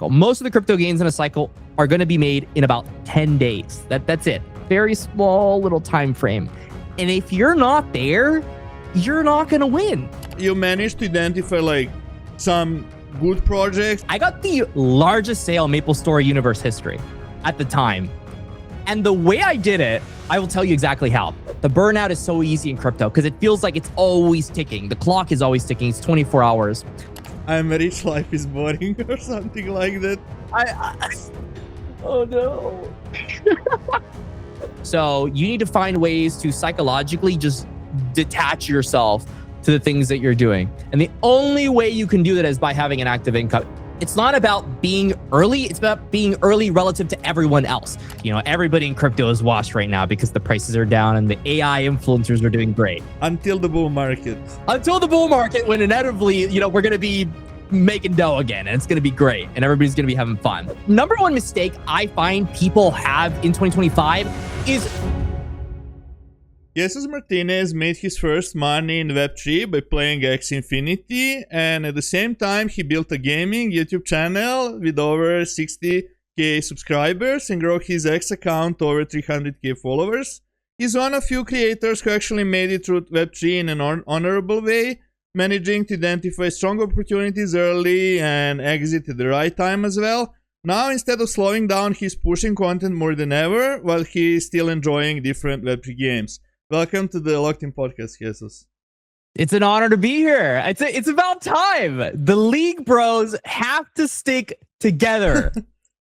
cycle. Most of the crypto gains in a cycle are going to be made in about 10 days. That's it. Very small little time frame. And if you're not there, you're not going to win. You managed to identify like some good projects. I got the largest sale in MapleStory universe history at the time. And the way I did it, I will tell you exactly how. The burnout is so easy in crypto because it feels like it's always ticking. The clock is always ticking. It's 24 hours. I'm rich, life is boring or something like that. Oh no. So you need to find ways to psychologically just detach yourself to the things that you're doing. And the only way you can do that is by having an active income. It's not about being early. It's about being early relative to everyone else. You know, everybody in crypto is washed right now because the prices are down and the AI influencers are doing great. Until the bull market. Until the bull market, when inevitably, you know, we're going to be making dough again and it's going to be great and everybody's going to be having fun. Number one mistake I find people have in 2025 is... Jesus Martinez made his first money in Web3 by playing X Infinity, and at the same time he built a gaming YouTube channel with over 60k subscribers and grew his X account to over 300k followers. He's one of few creators who actually made it through Web3 in an honorable way, managing to identify strong opportunities early and exit at the right time as well. Now, instead of slowing down, he's pushing content more than ever while he's still enjoying different Web3 games. Welcome to the Locked In Podcast, Jesus. It's an honor to be here. It's about time. The League Bros have to stick together.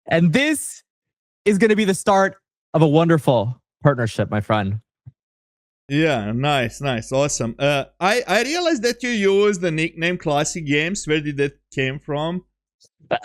And this is going to be the start of a wonderful partnership, my friend. Yeah, nice, awesome. I realized that you use the nickname Classic Games. Where did that came from?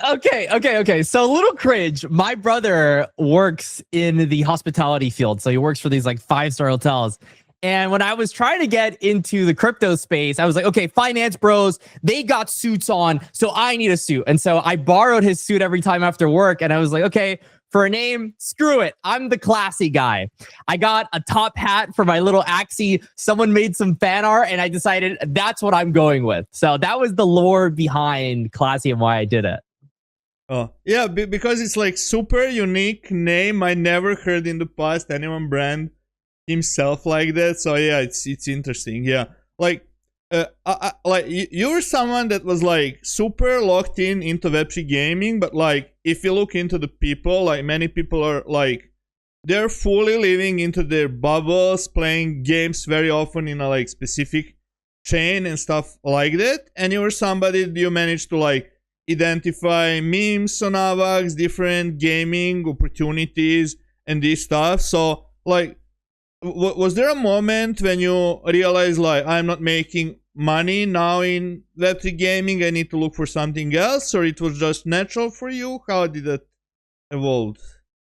Okay. So a little cringe. My brother works in the hospitality field. So he works for these like 5-star hotels. And when I was trying to get into the crypto space, I was like, okay, finance bros, they got suits on, so I need a suit. And so I borrowed his suit every time after work. And I was like, okay, for a name, screw it. I'm the classy guy. I got a top hat for my little Axie. Someone made some fan art and I decided that's what I'm going with. So that was the lore behind Classy and why I did it. Oh, yeah, because it's like super unique name. I never heard in the past anyone brand himself like that. So yeah, it's interesting. Yeah, like you were someone that was like super locked into Web3 gaming, but like if you look into the people, like many people are like they're fully living into their bubbles, playing games very often in a like specific chain and stuff like that. And you were somebody that you managed to like identify memes on AVAX, different gaming opportunities and this stuff. So like was there a moment when you realized like I'm not making money now in Web3 gaming, I need to look for something else, or it was just natural for you? How did that evolve?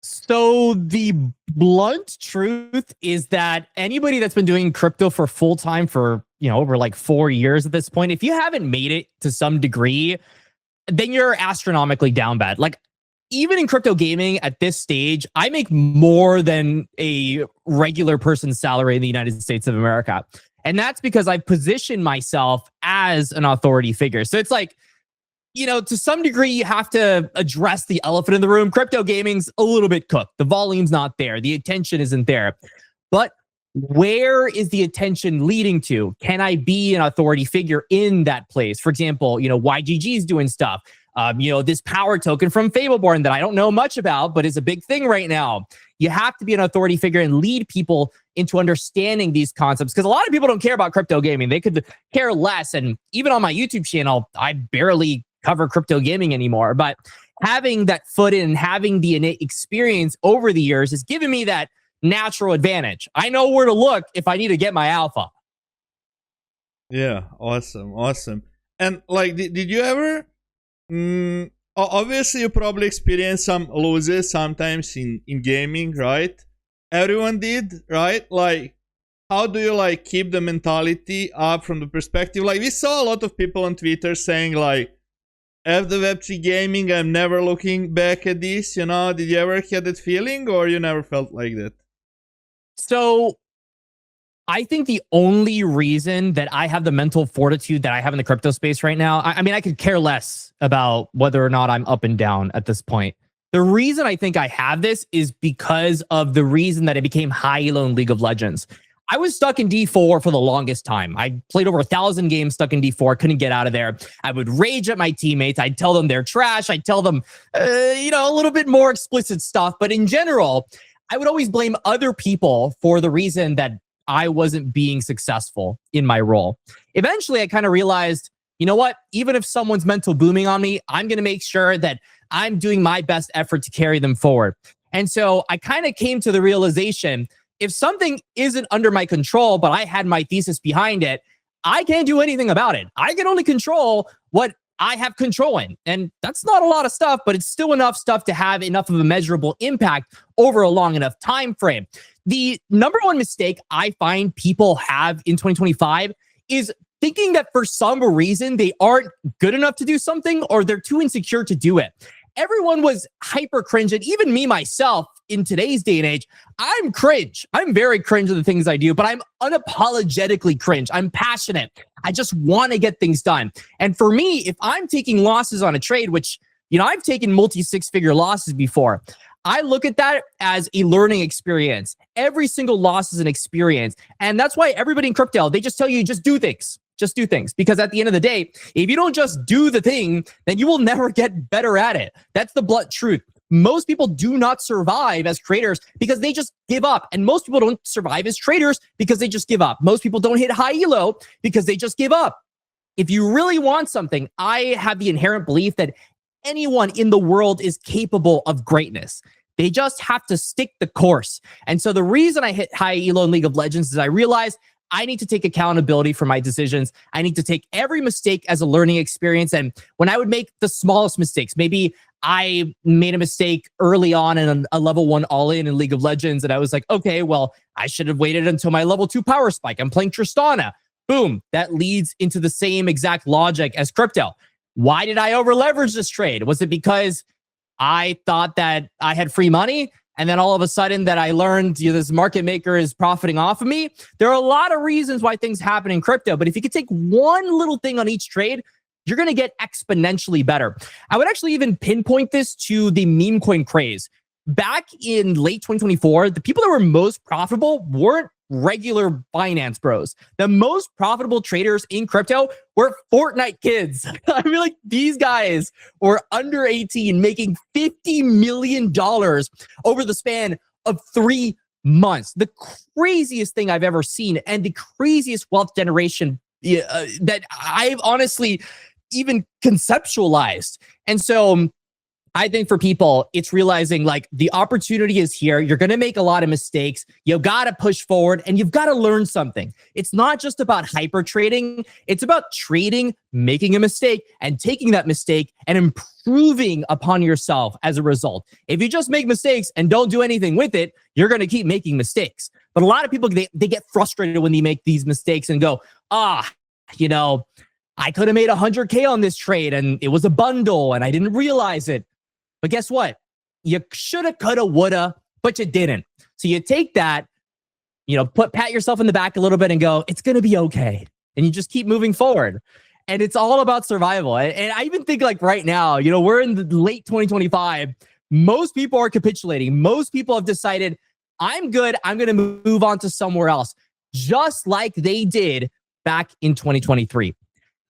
So the blunt truth is that anybody that's been doing crypto for full time for, you know, over like 4 years at this point, if you haven't made it to some degree, then you're astronomically down bad. Like even in crypto gaming at this stage, I make more than a regular person's salary in the United States of America. And that's because I've positioned myself as an authority figure. So it's like, you know, to some degree, you have to address the elephant in the room. Crypto gaming's a little bit cooked. The volume's not there. The attention isn't there. But where is the attention leading to? Can I be an authority figure in that place? For example, you know, YGG is doing stuff. You know, this power token from Fableborn that I don't know much about, but is a big thing right now. You have to be an authority figure and lead people into understanding these concepts, because a lot of people don't care about crypto gaming. They could care less. And even on my YouTube channel, I barely cover crypto gaming anymore. But having that foot in, having the innate experience over the years has given me that natural advantage. I know where to look if I need to get my alpha. Yeah, awesome. And like, did you ever... obviously you probably experienced some losses sometimes in gaming, right? Everyone did, right? Like, how do you like keep the mentality up from the perspective? Like, we saw a lot of people on Twitter saying like, F the Web3 gaming, I'm never looking back at this, you know? Did you ever get that feeling, or you never felt like that? So I think the only reason that I have the mental fortitude that I have in the crypto space right now, I mean, I could care less about whether or not I'm up and down at this point. The reason I think I have this is because of the reason that I became high elo in League of Legends. I was stuck in D4 for the longest time. I played over 1,000 games stuck in D4, couldn't get out of there. I would rage at my teammates. I'd tell them they're trash. I'd tell them, a little bit more explicit stuff. But in general, I would always blame other people for the reason that I wasn't being successful in my role. Eventually, I kind of realized, you know what? Even if someone's mental booming on me, I'm going to make sure that I'm doing my best effort to carry them forward. And so I kind of came to the realization, if something isn't under my control, but I had my thesis behind it, I can't do anything about it. I can only control what I have control in. And that's not a lot of stuff, but it's still enough stuff to have enough of a measurable impact over a long enough time frame. The number one mistake I find people have in 2025 is thinking that for some reason they aren't good enough to do something or they're too insecure to do it. Everyone was hyper cringe, and even me myself in today's day and age, I'm cringe. I'm very cringe of the things I do, but I'm unapologetically cringe. I'm passionate. I just want to get things done. And for me, if I'm taking losses on a trade, which, I've taken multi-six-figure losses before, I look at that as a learning experience. Every single loss is an experience. And that's why everybody in crypto, they just tell you, just do things. Just do things. Because at the end of the day, if you don't just do the thing, then you will never get better at it. That's the blunt truth. Most people do not survive as creators because they just give up. And most people don't survive as traders because they just give up. Most people don't hit high elo because they just give up. If you really want something, I have the inherent belief that anyone in the world is capable of greatness. They just have to stick the course. And so the reason I hit high elo in League of Legends is I realized I need to take accountability for my decisions. I need to take every mistake as a learning experience. And when I would make the smallest mistakes, maybe I made a mistake early on in a level 1 all-in League of Legends, and I was like, okay, well, I should have waited until my level 2 power spike. I'm playing Tristana. Boom. That leads into the same exact logic as crypto. Why did I over leverage this trade? Was it because I thought that I had free money? And then all of a sudden that I learned this market maker is profiting off of me? There are a lot of reasons why things happen in crypto. But if you could take one little thing on each trade, you're going to get exponentially better. I would actually even pinpoint this to the meme coin craze. Back in late 2024, the people that were most profitable weren't regular Binance bros. The most profitable traders in crypto were Fortnite kids. I mean, like, these guys were under 18 making $50 million over the span of 3 months. The craziest thing I've ever seen, and the craziest wealth generation that I've honestly even conceptualized. And so I think for people, it's realizing like the opportunity is here. You're going to make a lot of mistakes. You got to push forward and you've got to learn something. It's not just about hyper trading. It's about trading, making a mistake and taking that mistake and improving upon yourself as a result. If you just make mistakes and don't do anything with it, you're going to keep making mistakes. But a lot of people, they get frustrated when they make these mistakes and go, I could have made 100K on this trade and it was a bundle and I didn't realize it. But guess what? You shoulda, coulda, woulda, but you didn't. So you take that, pat yourself in the back a little bit and go, it's going to be okay. And you just keep moving forward. And it's all about survival. And I even think like right now, we're in the late 2025. Most people are capitulating. Most people have decided, I'm good. I'm going to move on to somewhere else, just like they did back in 2023.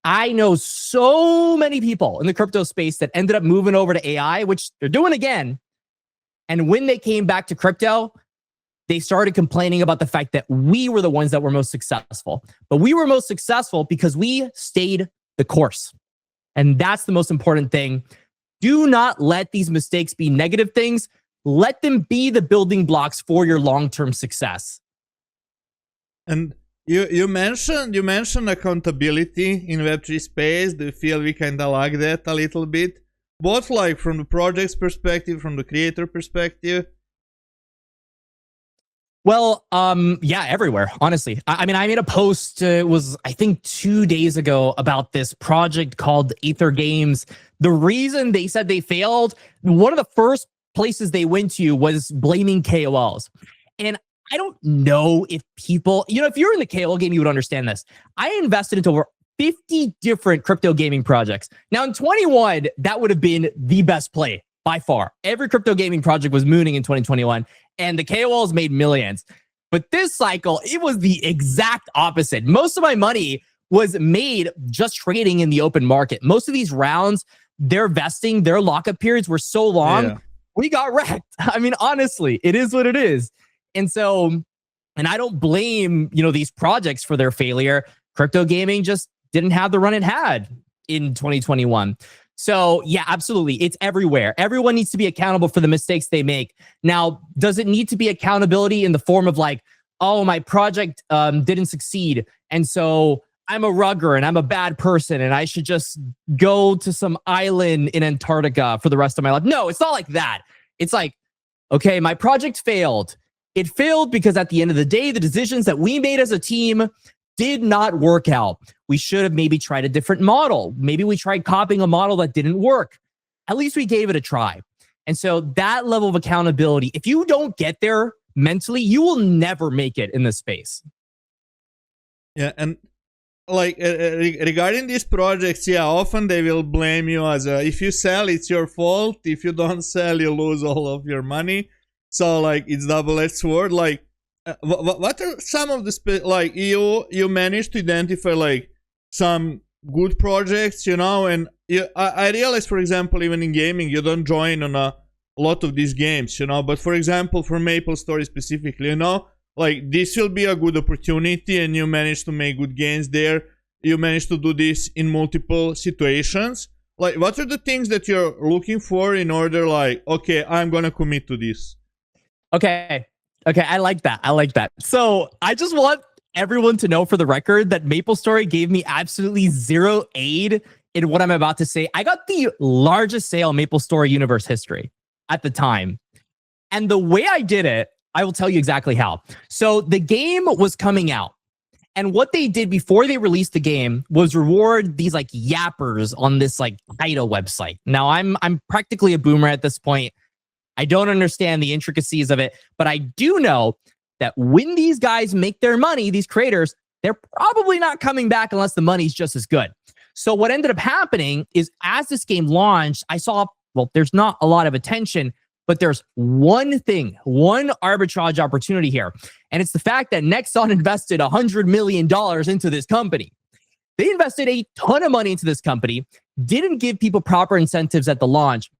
I know so many people in the crypto space that ended up moving over to AI, which they're doing again. And when they came back to crypto, they started complaining about the fact that we were the ones that were most successful. But we were most successful because we stayed the course. And that's the most important thing. Do not let these mistakes be negative things. Let them be the building blocks for your long-term success. And You mentioned accountability in Web3 space. Do you feel we kind of lack that a little bit? Both like from the project's perspective, from the creator perspective? Well, yeah, everywhere, honestly. I mean, I made a post, it was, I think 2 days ago about this project called Aether Games. The reason they said they failed, one of the first places they went to was blaming KOLs. And I don't know if people, if you're in the KOL game, you would understand this. I invested into over 50 different crypto gaming projects. Now in 21, that would have been the best play by far. Every crypto gaming project was mooning in 2021 and the KOLs made millions. But this cycle, it was the exact opposite. Most of my money was made just trading in the open market. Most of these rounds, their vesting, their lockup periods were so long, we got wrecked. I mean, honestly, it is what it is. And so, and I don't blame, these projects for their failure. Crypto gaming just didn't have the run it had in 2021. So yeah, absolutely. It's everywhere. Everyone needs to be accountable for the mistakes they make. Now, does it need to be accountability in the form of like, oh, my project didn't succeed, and so I'm a rugger and I'm a bad person and I should just go to some island in Antarctica for the rest of my life? No, it's not like that. It's like, okay, my project failed. It failed because at the end of the day, the decisions that we made as a team did not work out. We should have maybe tried a different model. Maybe we tried copying a model that didn't work. At least we gave it a try. And so that level of accountability, if you don't get there mentally, you will never make it in this space. Yeah, and like regarding these projects, often they will blame you as if you sell, it's your fault. If you don't sell, you lose all of your money. So like it's double-edged sword. Like what are some of the like you managed to identify like some good projects, and I realize, for example, even in gaming, you don't join on a lot of these games, but for example, for MapleStory specifically, like this will be a good opportunity and you manage to make good gains there. You manage to do this in multiple situations. Like what are the things that you're looking for in order, like, okay, I'm gonna commit to this? Okay, I like that. So I just want everyone to know, for the record, that MapleStory gave me absolutely zero aid in what I'm about to say. I got the largest sale in MapleStory universe history at the time. And the way I did it, I will tell you exactly how. So the game was coming out. And what they did before they released the game was reward these like yappers on this like title website. Now I'm practically a boomer at this point. I don't understand the intricacies of it, but I do know that when these guys make their money, these creators, they're probably not coming back unless the money's just as good. So what ended up happening is, as this game launched, I saw, well, there's not a lot of attention, but there's one arbitrage opportunity here. And it's the fact that Nexon invested $100 million into this company. They invested a ton of money into this company, didn't give people proper incentives at the launch.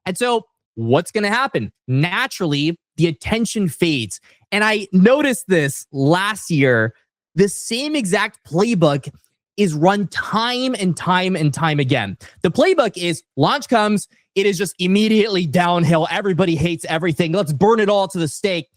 And so what's going to happen? Naturally, the attention fades. And I noticed this last year. The same exact playbook is run time and time again. The playbook is launch comes, it is just immediately downhill. Everybody hates everything. Let's burn it all to the stake.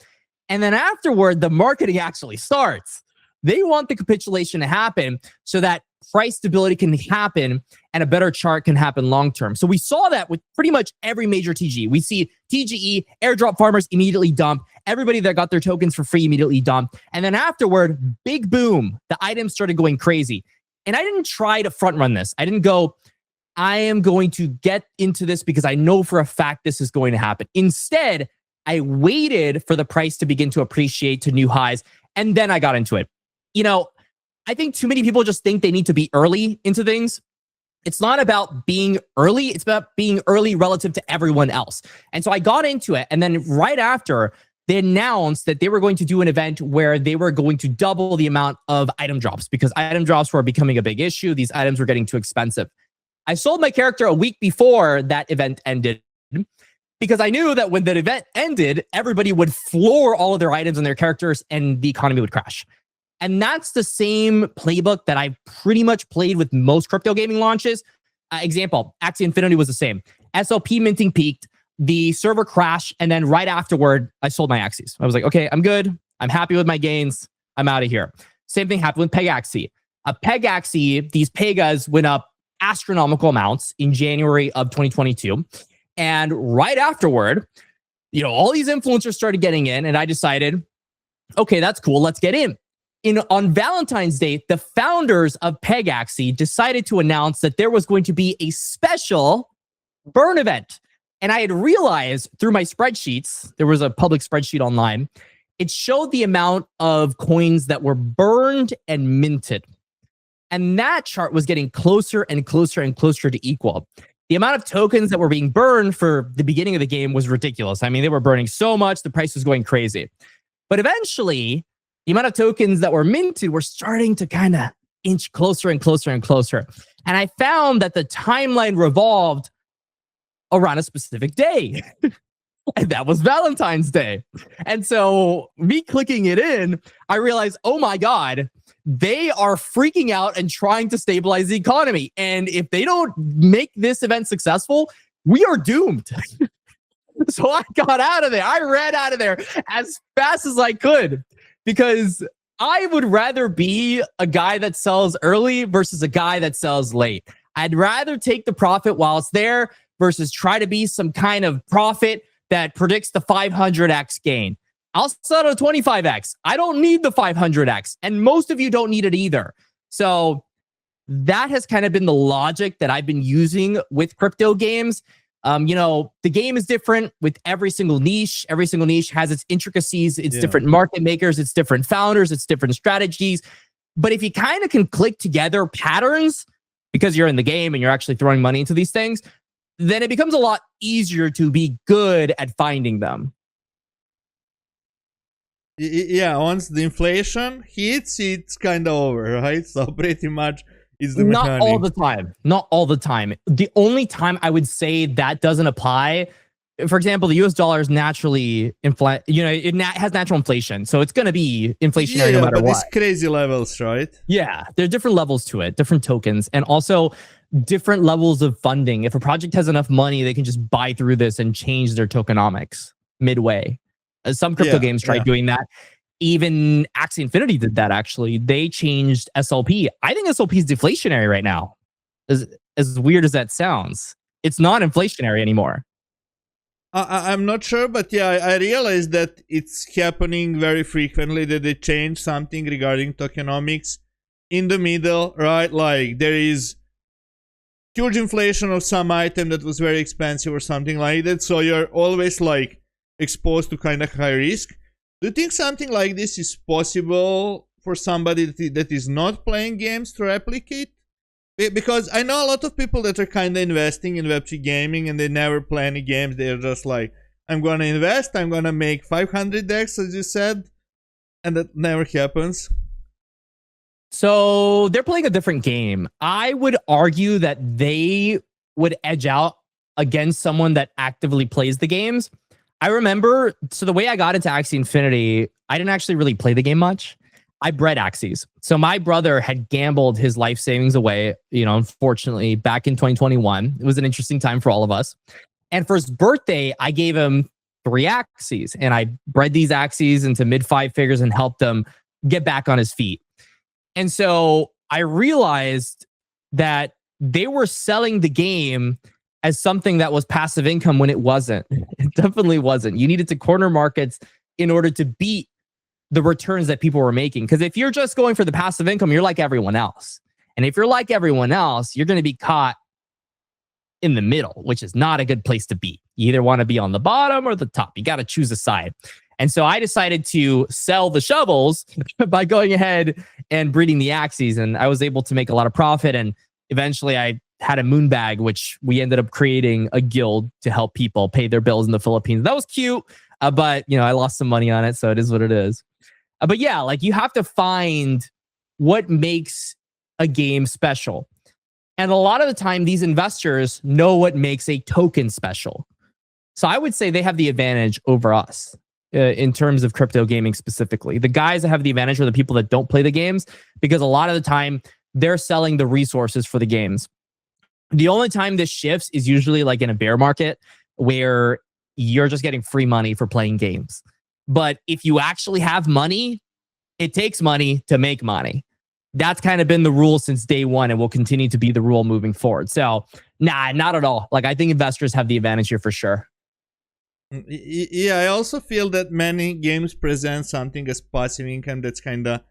And then afterward, the marketing actually starts. They want the capitulation to happen so that price stability can happen and a better chart can happen long-term. So we saw that with pretty much every major TG. We see TGE, airdrop farmers immediately dump. Everybody that got their tokens for free immediately dump. And then afterward, big boom, the items started going crazy. And I didn't try to front run this. I didn't go, I am going to get into this because I know for a fact this is going to happen. Instead, I waited for the price to begin to appreciate to new highs, and then I got into it. I think too many people just think they need to be early into things. It's not about being early. It's about being early relative to everyone else. And so I got into it. And then right after, they announced that they were going to do an event where they were going to double the amount of item drops, because item drops were becoming a big issue. These items were getting too expensive. I sold my character a week before that event ended, because I knew that when that event ended, everybody would floor all of their items and their characters and the economy would crash. And that's the same playbook that I pretty much played with most crypto gaming launches. Example, Axie Infinity was the same. SLP minting peaked, the server crashed, and then right afterward, I sold my Axies. I was like, okay, I'm good. I'm happy with my gains. I'm out of here. Same thing happened with Peg Axie. Peg Axie, these Pegas went up astronomical amounts in January of 2022. And right afterward, all these influencers started getting in, and I decided, okay, that's cool. Let's get in. On Valentine's Day, the founders of Peg Axie decided to announce that there was going to be a special burn event. And I had realized through my spreadsheets, there was a public spreadsheet online, it showed the amount of coins that were burned and minted. And that chart was getting closer and closer and closer to equal. The amount of tokens that were being burned for the beginning of the game was ridiculous. I mean, they were burning so much, the price was going crazy. But eventually, the amount of tokens that were minted were starting to kind of inch closer and closer and closer. And I found that the timeline revolved around a specific day. And that was Valentine's Day. And so me clicking it in, I realized, oh my God, they are freaking out and trying to stabilize the economy. And if they don't make this event successful, we are doomed. So I got out of there. I ran out of there as fast as I could, because I would rather be a guy that sells early versus a guy that sells late. I'd rather take the profit while it's there versus try to be some kind of prophet that predicts the 500x gain. I'll sell at a 25x. I don't need the 500x. And most of you don't need it either. So that has kind of been the logic that I've been using with crypto games. The game is different with every single niche. Every single niche has its intricacies. It's different market makers. It's different founders. It's different strategies. But if you kind of can click together patterns because you're in the game and you're actually throwing money into these things, then it becomes a lot easier to be good at finding them. Yeah, once the inflation hits, it's kind of over, right? So pretty much it's the mechanic. Not all the time. Not all the time. The only time I would say that doesn't apply, for example, the US dollar is naturally has natural inflation. So it's going to be inflationary no matter what. These crazy levels, right? Yeah, there are different levels to it, different tokens, and also different levels of funding. If a project has enough money, they can just buy through this and change their tokenomics midway. Some crypto games tried doing that. Even Axie Infinity did that, actually. They changed SLP. I think SLP is deflationary right now. As weird as that sounds. It's not inflationary anymore. I'm not sure, but yeah, I realized that it's happening very frequently, that they change something regarding tokenomics in the middle, right? Like there is huge inflation of some item that was very expensive or something like that. So you're always like exposed to kind of high risk. Do you think something like this is possible for somebody that is not playing games to replicate? Because I know a lot of people that are kind of investing in Web3 gaming and they never play any games. They're just like, I'm going to invest, I'm going to make 500x, as you said. And that never happens. So they're playing a different game. I would argue that they would edge out against someone that actively plays the games. I remember, so the way I got into Axie Infinity, I didn't actually really play the game much. I bred Axies. So my brother had gambled his life savings away, unfortunately, back in 2021. It was an interesting time for all of us. And for his birthday, I gave him 3 Axies. And I bred these Axies into mid 5 figures and helped him get back on his feet. And so I realized that they were selling the game as something that was passive income when it wasn't. It definitely wasn't. You needed to corner markets in order to beat the returns that people were making. Because if you're just going for the passive income, you're like everyone else. And if you're like everyone else, you're going to be caught in the middle, which is not a good place to be. You either want to be on the bottom or the top. You got to choose a side. And so I decided to sell the shovels by going ahead and breeding the Axies. And I was able to make a lot of profit. And eventually I had a moon bag, which we ended up creating a guild to help people pay their bills in the Philippines. That was cute, but I lost some money on it, so it is what it is. But yeah, like you have to find what makes a game special. And a lot of the time, these investors know what makes a token special. So I would say they have the advantage over us in terms of crypto gaming specifically. The guys that have the advantage are the people that don't play the games, because a lot of the time they're selling the resources for the games. The only time this shifts is usually like in a bear market where you're just getting free money for playing games. But if you actually have money, it takes money to make money. That's kind of been the rule since day one and will continue to be the rule moving forward. So, not at all. Like, I think investors have the advantage here for sure. Yeah, I also feel that many games present something as passive income that's kind of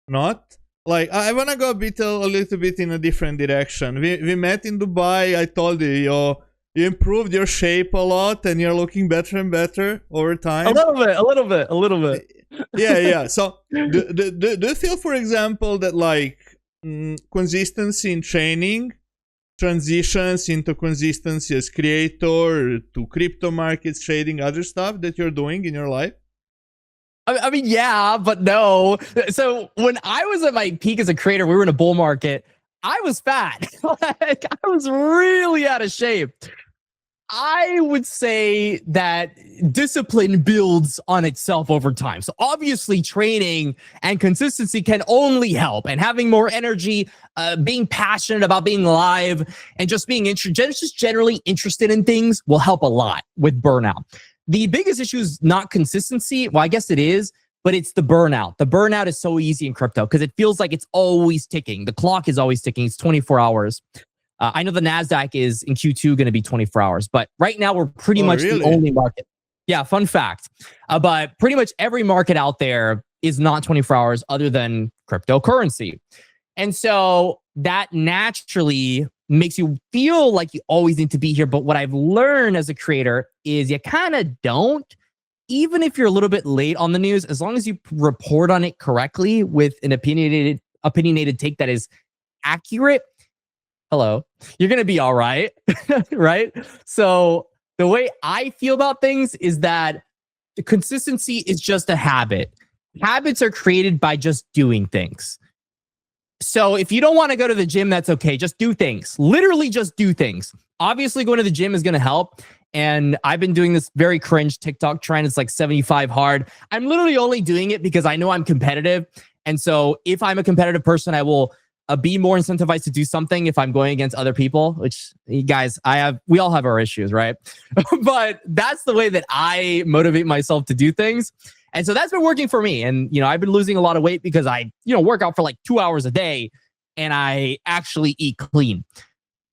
not. Like, I want to go a little bit in a different direction. We met in Dubai. I told you, you improved your shape a lot and you're looking better and better over time. A little bit. Yeah. So do you feel, for example, that like consistency in training transitions into consistency as creator to crypto markets, trading, other stuff that you're doing in your life? I mean, yeah, but no. So when I was at my peak as a creator, we were in a bull market. I was fat. Like, I was really out of shape. I would say that discipline builds on itself over time. So obviously training and consistency can only help, and having more energy, being passionate about being live, and just being just generally interested in things will help a lot with burnout. The biggest issue is not consistency. Well, I guess it is, but it's the burnout. The burnout is so easy in crypto because it feels like it's always ticking. The clock is always ticking. It's 24 hours. I know the NASDAQ is in Q2 going to be 24 hours, but right now we're pretty much really? the only market. Yeah, fun fact. But pretty much every market out there is not 24 hours other than cryptocurrency. And so that naturally makes you feel like you always need to be here. But what I've learned as a creator is you kind of don't. Even if you're a little bit late on the news, as long as you report on it correctly with an opinionated take that is accurate, hello, you're going to be all right. Right? So the way I feel about things is that the consistency is just a habit. Habits are created by just doing things. So if you don't want to go to the gym, that's okay. Just do things. Literally just do things. Obviously, going to the gym is going to help. And I've been doing this very cringe TikTok trend. It's like 75 hard. I'm literally only doing it because I know I'm competitive. And so if I'm a competitive person, I will be more incentivized to do something if I'm going against other people, which, you guys, we all have our issues, right? But that's the way that I motivate myself to do things. And so that's been working for me. And, I've been losing a lot of weight because I, work out for like 2 hours a day and I actually eat clean.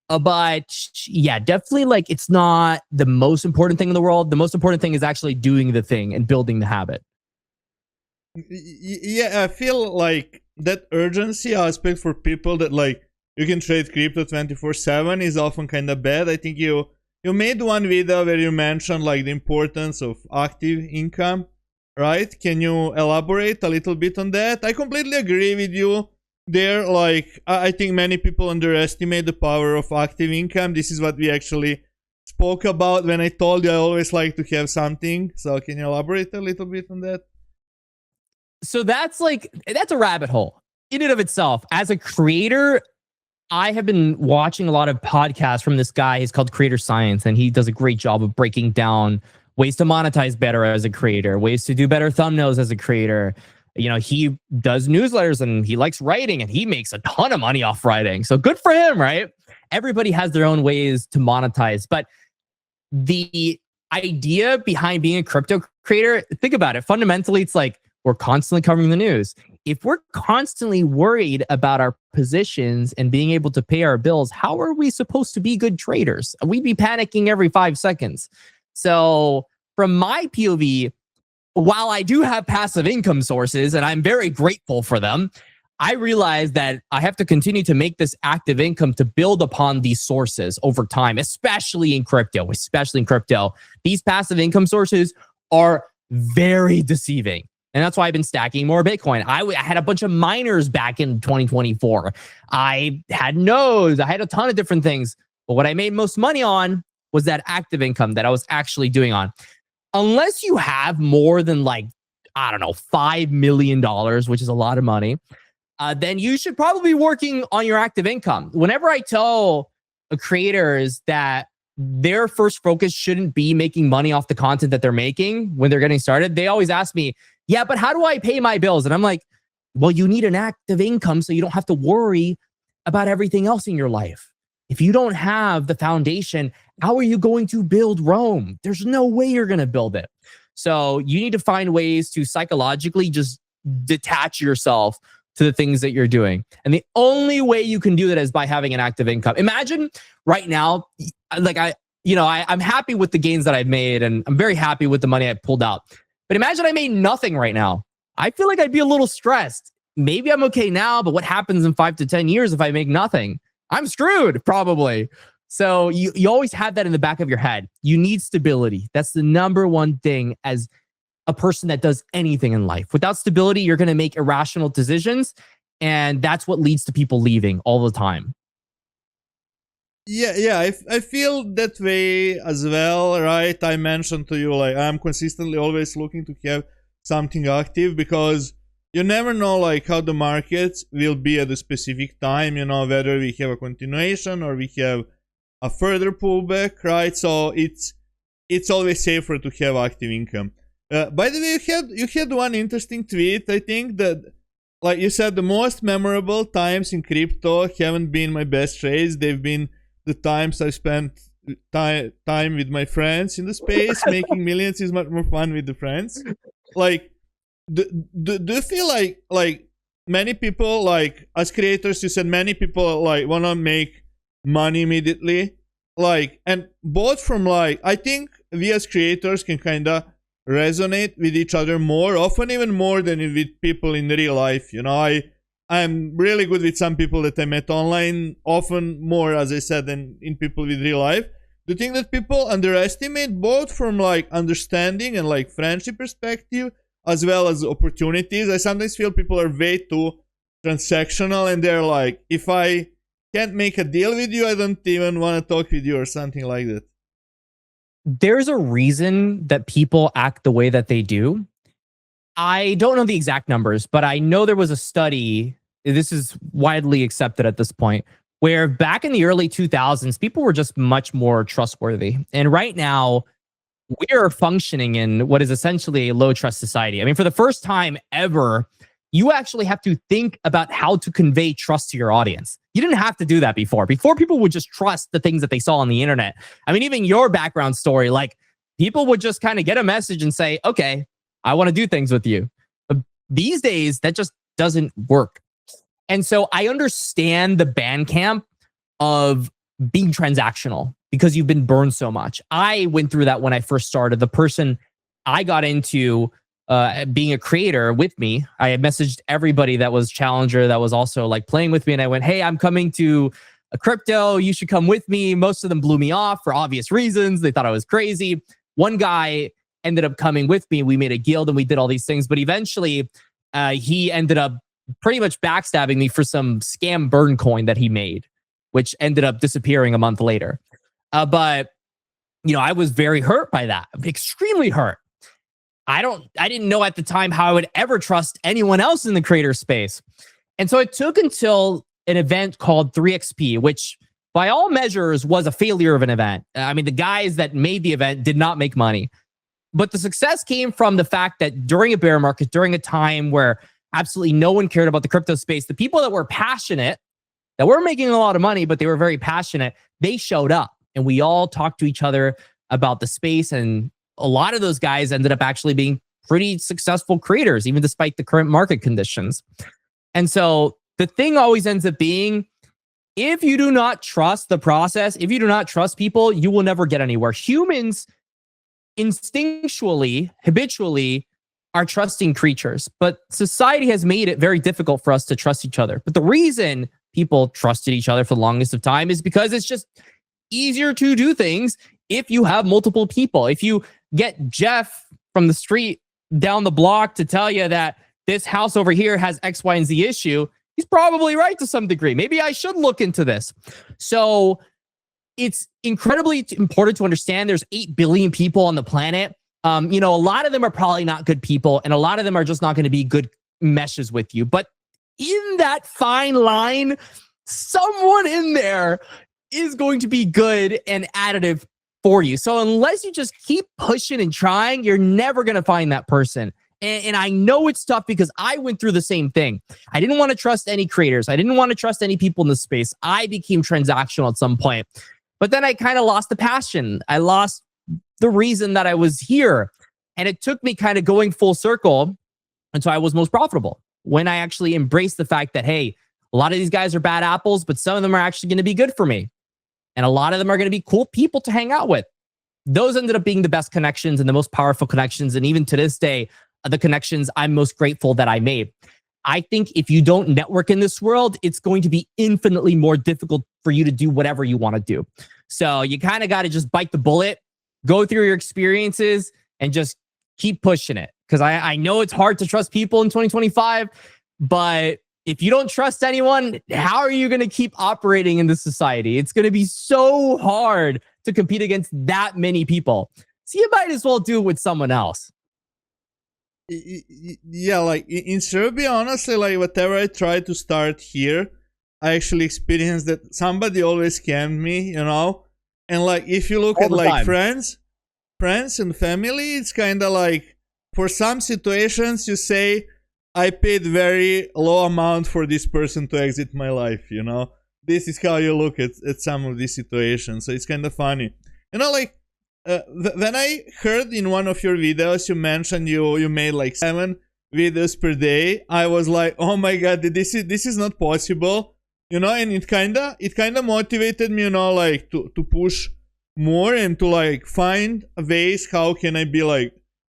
But yeah, definitely, like, it's not the most important thing in the world. The most important thing is actually doing the thing and building the habit. Yeah, I feel like that urgency aspect for people that like you can trade crypto 24/7 is often kind of bad. I think you made one video where you mentioned like the importance of active income, right? Can you elaborate a little bit on that? I completely agree with you there. Like, I think many people underestimate the power of active income. This is what we actually spoke about when I told you I always like to have something. So can you elaborate a little bit on that? So that's a rabbit hole in and of itself. As a creator, I have been watching a lot of podcasts from this guy. He's called Creator Science, and he does a great job of breaking down ways to monetize better as a creator, ways to do better thumbnails as a creator. He does newsletters and he likes writing, and he makes a ton of money off writing. So good for him, right? Everybody has their own ways to monetize. But the idea behind being a crypto creator, think about it. Fundamentally, it's like we're constantly covering the news. If we're constantly worried about our positions and being able to pay our bills, how are we supposed to be good traders? We'd be panicking every 5 seconds. So from my POV, while I do have passive income sources and I'm very grateful for them, I realize that I have to continue to make this active income to build upon these sources over time, especially in crypto. These passive income sources are very deceiving. And that's why I've been stacking more Bitcoin. I had a bunch of miners back in 2024. I had nodes. I had a ton of different things. But what I made most money on was that active income that I was actually doing on. Unless you have more than $5 million, which is a lot of money, then you should probably be working on your active income. Whenever I tell creators that their first focus shouldn't be making money off the content that they're making when they're getting started, they always ask me, yeah, but how do I pay my bills? And I'm like, well, you need an active income so you don't have to worry about everything else in your life. If you don't have the foundation, how are you going to build Rome? There's no way you're going to build it. So you need to find ways to psychologically just detach yourself to the things that you're doing. And the only way you can do that is by having an active income. Imagine right now, I'm happy with the gains that I've made, and I'm very happy with the money I pulled out. But imagine I made nothing right now. I feel like I'd be a little stressed. Maybe I'm okay now, but what happens in 5 to 10 years if I make nothing? I'm screwed, probably. So you always have that in the back of your head. You need stability. That's the number one thing. As a person that does anything in life. Without stability, you're going to make irrational decisions. And that's what leads to people leaving all the time. Yeah, I feel that way as well, right? I mentioned to you, like, I'm consistently always looking to have something active because you never know, like, how the markets will be at a specific time, you know, whether we have a continuation or we have a further pullback, right? So it's always safer to have active income. By the way, you had one interesting tweet. I think that, like you said, the most memorable times in crypto haven't been my best trades. They've been the times I spent time with my friends in the space. Making millions is much more fun with the friends. Like, do you feel like many people, like, as creators, you said many people like want to make money immediately, like, and both from, like, I think we as creators can kind of resonate with each other more, often even more than with people in real life. You know, I'm really good with some people that I met online, often more, as I said, than in people with real life. Do you think that people underestimate both from, like, understanding and, like, friendship perspective as well as opportunities? I sometimes feel people are way too transactional and they're like, if I can't make a deal with you, I don't even want to talk with you or something like that. There's a reason that people act the way that they do. I don't know the exact numbers, but I know there was a study, this is widely accepted at this point, where back in the early 2000s, people were just much more trustworthy. And right now, we are functioning in what is essentially a low trust society. I mean, for the first time ever, you actually have to think about how to convey trust to your audience. You didn't have to do that before. Before, people would just trust the things that they saw on the internet. I mean, even your background story, like, people would just kind of get a message and say, okay, I want to do things with you. But these days, that just doesn't work. And so I understand the band camp of being transactional because you've been burned so much. I went through that when I first started. The person I got into being a creator with me, I had messaged everybody that was challenger, that was also, like, playing with me. And I went, hey, I'm coming to a crypto. You should come with me. Most of them blew me off for obvious reasons. They thought I was crazy. One guy ended up coming with me. We made a guild and we did all these things. But eventually, he ended up pretty much backstabbing me for some scam burn coin that he made, which ended up disappearing a month later. But, you know, I was very hurt by that, extremely hurt. I didn't know at the time how I would ever trust anyone else in the creator space. And so it took until an event called 3XP, which by all measures was a failure of an event. I mean, the guys that made the event did not make money. But the success came from the fact that during a bear market, during a time where absolutely no one cared about the crypto space, the people that were passionate, that were making a lot of money, but they were very passionate, they showed up. And we all talked to each other about the space. And a lot of those guys ended up actually being pretty successful creators, even despite the current market conditions. And so the thing always ends up being, if you do not trust the process, if you do not trust people, you will never get anywhere. Humans instinctually, habitually, are trusting creatures, but society has made it very difficult for us to trust each other. But the reason people trusted each other for the longest of time is because it's just easier to do things if you have multiple people. If you get Jeff from the street down the block to tell you that this house over here has X, Y, and Z issue, he's probably right to some degree. Maybe I should look into this. So it's incredibly important to understand there's 8 billion people on the planet. You know, a lot of them are probably not good people, and a lot of them are just not going to be good meshes with you. But in that fine line, someone in there is going to be good and additive for you. So unless you just keep pushing and trying, you're never going to find that person. And I know it's tough because I went through the same thing. I didn't want to trust any creators. I didn't want to trust any people in the space. I became transactional at some point. But then I kind of lost the passion. I lost the reason that I was here. And it took me kind of going full circle until I was most profitable, when I actually embraced the fact that, hey, a lot of these guys are bad apples, but some of them are actually going to be good for me. And a lot of them are going to be cool people to hang out with. Those ended up being the best connections and the most powerful connections. And even to this day, the connections I'm most grateful that I made. I think if you don't network in this world, it's going to be infinitely more difficult for you to do whatever you want to do. So you kind of got to just bite the bullet, go through your experiences, and just keep pushing it. because I know it's hard to trust people in 2025, but if you don't trust anyone, how are you going to keep operating in this society? It's going to be so hard to compete against that many people. So you might as well do it with someone else. Yeah, like in Serbia, honestly, like whatever I try to start here, I actually experienced that somebody always scammed me, you know? And like if you look All at the like time. friends and family, it's kind of like for some situations you say I paid very low amount for this person to exit my life, you know? This is how you look at some of these situations. So it's kind of funny. You know, like when I heard in one of your videos you mentioned you made like 7 videos per day, I was like, oh my god, this is not possible, you know. And it kind of motivated me, you know, like to push more and to like find ways how can I be like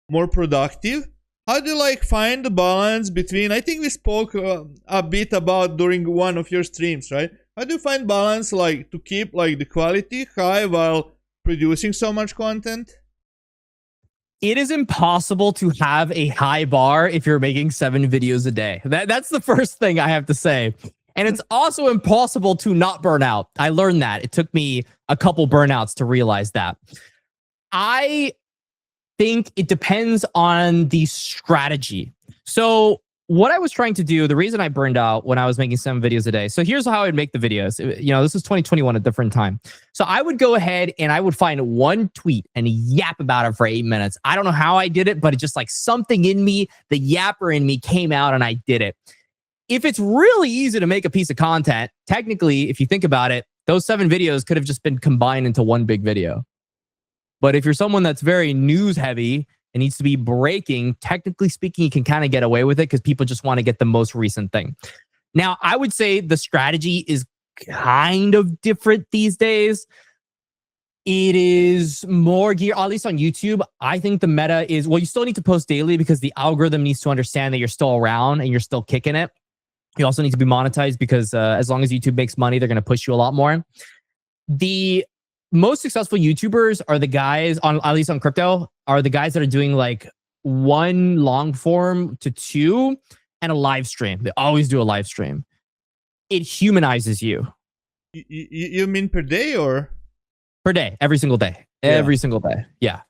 more productive. How do you like find the balance between, I think we spoke a bit about during one of your streams, right? How do you find balance like to keep like the quality high while producing so much content? It is impossible to have a high bar if you're making 7 videos a day. That's the first thing I have to say. And it's also impossible to not burn out. I learned that. It took me a couple burnouts to realize that. I think it depends on the strategy. So what I was trying to do, the reason I burned out when I was making 7 videos a day. So here's how I'd make the videos. You know, this is 2021, a different time. So I would go ahead and I would find one tweet and yap about it for 8 minutes. I don't know how I did it, but it just like something in me, the yapper in me came out and I did it. If it's really easy to make a piece of content, technically, if you think about it, those 7 videos could have just been combined into one big video. But if you're someone that's very news heavy and needs to be breaking, technically speaking, you can kind of get away with it because people just want to get the most recent thing. Now, I would say the strategy is kind of different these days. It is more gear, at least on YouTube. I think the meta is, well, you still need to post daily because the algorithm needs to understand that you're still around and you're still kicking it. You also need to be monetized because as long as YouTube makes money, they're going to push you a lot more. The most successful YouTubers are the guys on, at least on crypto, are the guys that are doing like 1 long form to 2 and a live stream. They always do a live stream. It humanizes you. You mean per day or? Per day, every single day. Every single day. Yeah.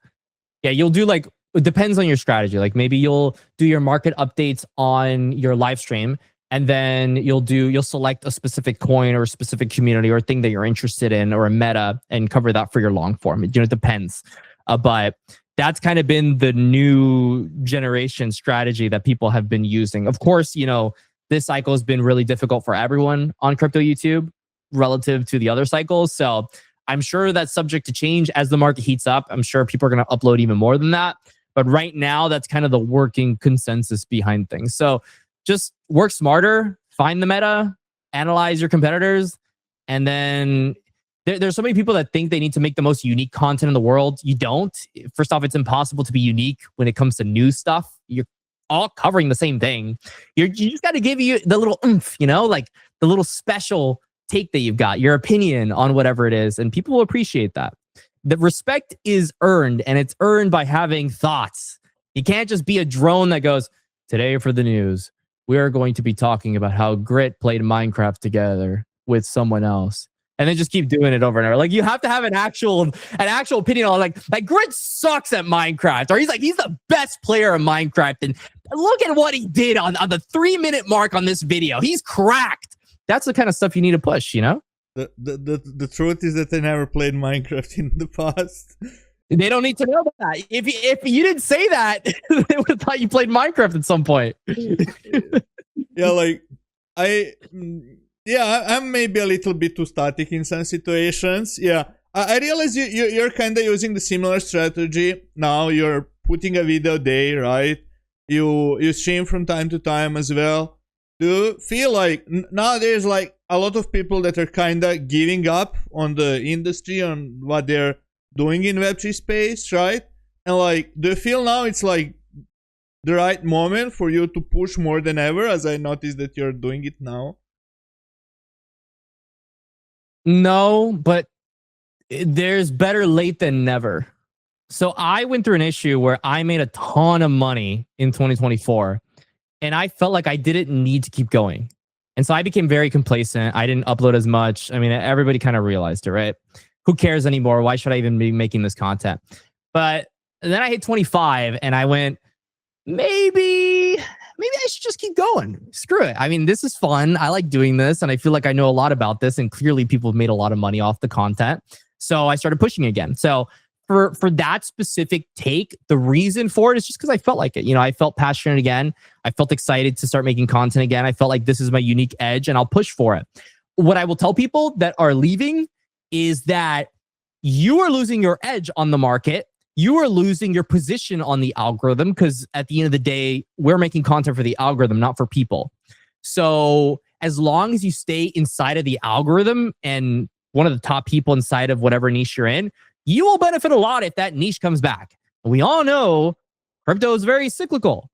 Yeah, you'll do like, it depends on your strategy. Like maybe you'll do your market updates on your live stream, and then you'll select a specific coin or a specific community or a thing that you're interested in or a meta and cover that for your long form. You know, it depends. But that's kind of been the new generation strategy that people have been using. Of course, you know, this cycle has been really difficult for everyone on crypto YouTube relative to the other cycles. So I'm sure that's subject to change as the market heats up. I'm sure people are going to upload even more than that. But right now, that's kind of the working consensus behind things. So just work smarter, find the meta, analyze your competitors, and then there's so many people that think they need to make the most unique content in the world. You don't. First off, it's impossible to be unique when it comes to new stuff. You're all covering the same thing. You just got to give you the little oomph, you know, like the little special take that you've got, your opinion on whatever it is, and people will appreciate that. The respect is earned, and it's earned by having thoughts. You can't just be a drone that goes, today for the news, we are going to be talking about how Grit played Minecraft together with someone else. And then just keep doing it over and over. Like you have to have an actual opinion on like Grit sucks at Minecraft, or he's the best player of Minecraft. And look at what he did on the 3-minute mark on this video. He's cracked. That's the kind of stuff you need to push, you know? The truth is that I never played Minecraft in the past. They don't need to know that. If you didn't say that, they would have thought you played Minecraft at some point. Yeah, like I'm maybe a little bit too static in some situations. Yeah, I realize you're kind of using the similar strategy now. You're putting a video a day, right? You stream from time to time as well. Do you feel like now there's like a lot of people that are kind of giving up on the industry, on what they're doing in Web3 space, right? And like, do you feel now it's like the right moment for you to push more than ever, as I noticed that you're doing it now? No, but there's better late than never. So I went through an issue where I made a ton of money in 2024 and I felt like I didn't need to keep going. And so I became very complacent. I didn't upload as much. I mean, everybody kind of realized it, right? Who cares anymore? Why should I even be making this content? But then I hit 25 and I went, maybe I should just keep going. Screw it. I mean, this is fun. I like doing this and I feel like I know a lot about this and clearly people have made a lot of money off the content. So I started pushing again. So for that specific take, the reason for it is just because I felt like it. You know, I felt passionate again. I felt excited to start making content again. I felt like this is my unique edge and I'll push for it. What I will tell people that are leaving is that you are losing your edge on the market. You are losing your position on the algorithm because at the end of the day, we're making content for the algorithm, not for people. So as long as you stay inside of the algorithm and one of the top people inside of whatever niche you're in, you will benefit a lot if that niche comes back. We all know crypto is very cyclical.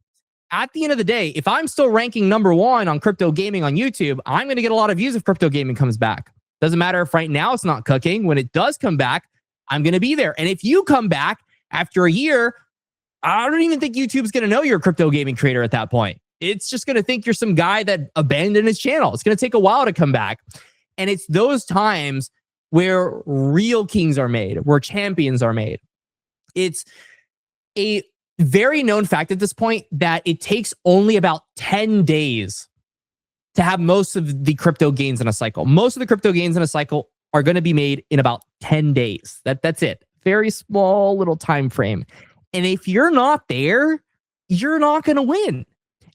At the end of the day, if I'm still ranking #1 on crypto gaming on YouTube, I'm going to get a lot of views if crypto gaming comes back. Doesn't matter if right now it's not cooking. When it does come back, I'm going to be there. And if you come back after a year, I don't even think YouTube's going to know you're a crypto gaming creator at that point. It's just going to think you're some guy that abandoned his channel. It's going to take a while to come back. And it's those times where real kings are made, where champions are made. It's a very known fact at this point that it takes only about 10 days to have most of the crypto gains in a cycle. Most of the crypto gains in a cycle are going to be made in about 10 days. That's it. Very small little time frame. And if you're not there, you're not going to win.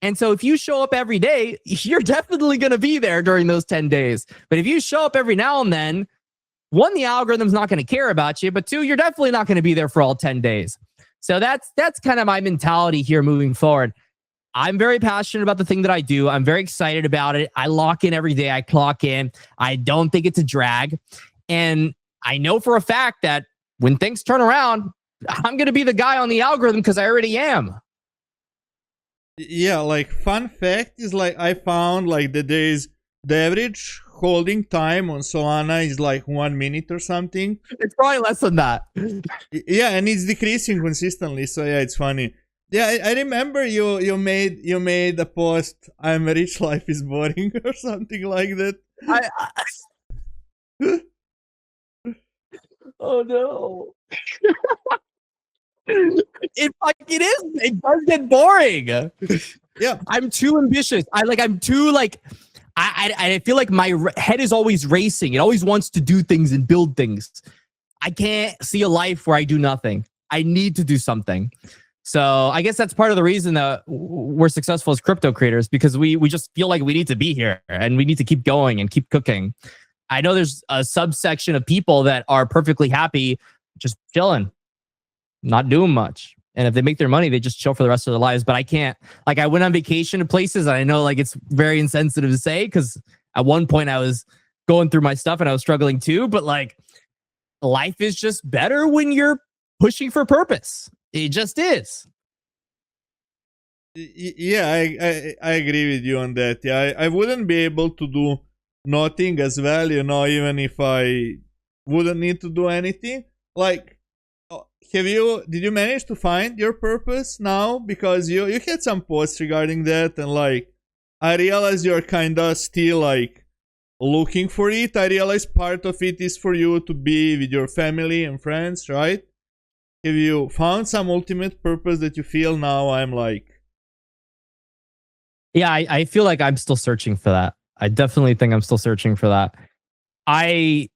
And so if you show up every day, you're definitely going to be there during those 10 days. But if you show up every now and then, one, the algorithm's not going to care about you, but two, you're definitely not going to be there for all 10 days. So that's kind of my mentality here moving forward. I'm very passionate about the thing that I do. I'm very excited about it. I lock in every day. I clock in. I don't think it's a drag. And I know for a fact that when things turn around, I'm going to be the guy on the algorithm because I already am. Yeah, like fun fact is like I found like that there is the average holding time on Solana is like 1 minute or something. It's probably less than that. Yeah, and it's decreasing consistently. So yeah, it's funny. Yeah, I remember you made a post. I'm rich, life is boring, or something like that. Oh no. It is. It does get boring. Yeah, I'm too ambitious. I'm too like. I feel like my head is always racing. It always wants to do things and build things. I can't see a life where I do nothing. I need to do something. So I guess that's part of the reason that we're successful as crypto creators, because we just feel like we need to be here and we need to keep going and keep cooking. I know there's a subsection of people that are perfectly happy just chilling, not doing much. And if they make their money, they just chill for the rest of their lives. But I can't. Like, I went on vacation to places, and I know like it's very insensitive to say because at one point I was going through my stuff and I was struggling too. But like, life is just better when you're pushing for purpose. It just is. Yeah, I agree with you on that. Yeah, I wouldn't be able to do nothing as well, you know, even if I wouldn't need to do anything. Like, did you manage to find your purpose now? Because you had some posts regarding that, and like, I realize you're kinda still like looking for it. I realize part of it is for you to be with your family and friends, right? Have you found some ultimate purpose that you feel now I'm like? Yeah, I feel like I'm still searching for that. I definitely think I'm still searching for that. I,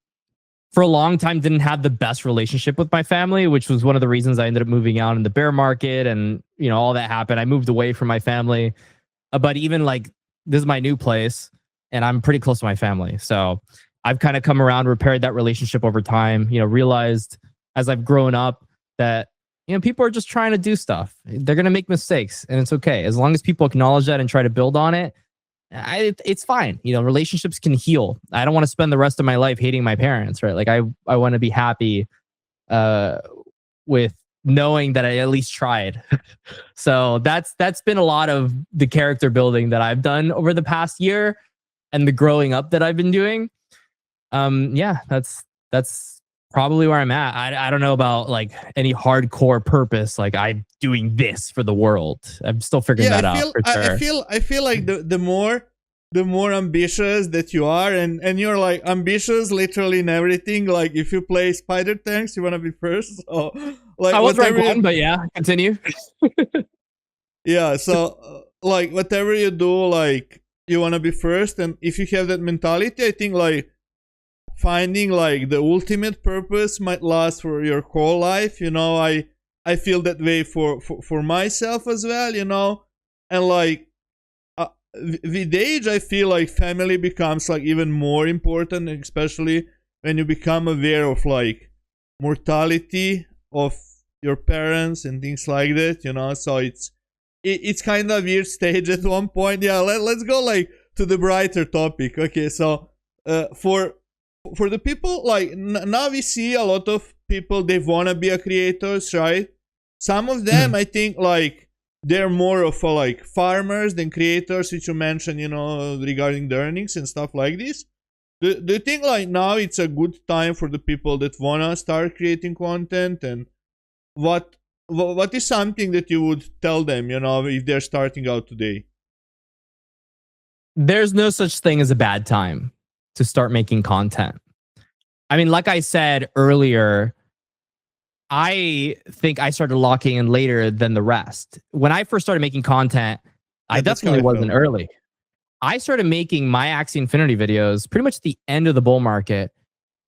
for a long time, didn't have the best relationship with my family, which was one of the reasons I ended up moving out in the bear market, and you know, all that happened. I moved away from my family, but even like this is my new place, and I'm pretty close to my family. So I've kind of come around, repaired that relationship over time. You know, realized as I've grown up that you know people are just trying to do stuff. They're gonna make mistakes, and it's okay as long as people acknowledge that and try to build on it. It's fine. You know, relationships can heal. I don't want to spend the rest of my life hating my parents, right? Like I want to be happy with knowing that I at least tried. So that's been a lot of the character building that I've done over the past year and the growing up that I've been doing. Yeah, that's probably where I'm at. I don't know about like any hardcore purpose. Like I'm doing this for the world. I'm still figuring Yeah, that out for sure. I feel like the more ambitious that you are, and you're like ambitious literally in everything. Like if you play spider tanks, you want to be first. So like I was rank whatever one, but yeah, continue. yeah, so like whatever you do, like you want to be first, and if you have that mentality, I think like finding like the ultimate purpose might last for your whole life. You know, I feel that way for myself as well. You know, and like with age, I feel like family becomes like even more important, especially when you become aware of like mortality of your parents and things like that. You know, so it's kind of weird stage at one point. Yeah, let's go like to the brighter topic. Okay, so for the people like now we see a lot of people, they want to be a creators, right? Some of them I think like they're more of a, like farmers than creators, which you mentioned, you know, regarding the earnings and stuff like this. Do you think like now it's a good time for the people that want to start creating content, and what is something that you would tell them, you know, if they're starting out today? There's no such thing as a bad time to start making content. I mean, like I said earlier, I think I started locking in later than the rest. When I first started making content, I definitely wasn't early. I started making my Axie Infinity videos pretty much at the end of the bull market.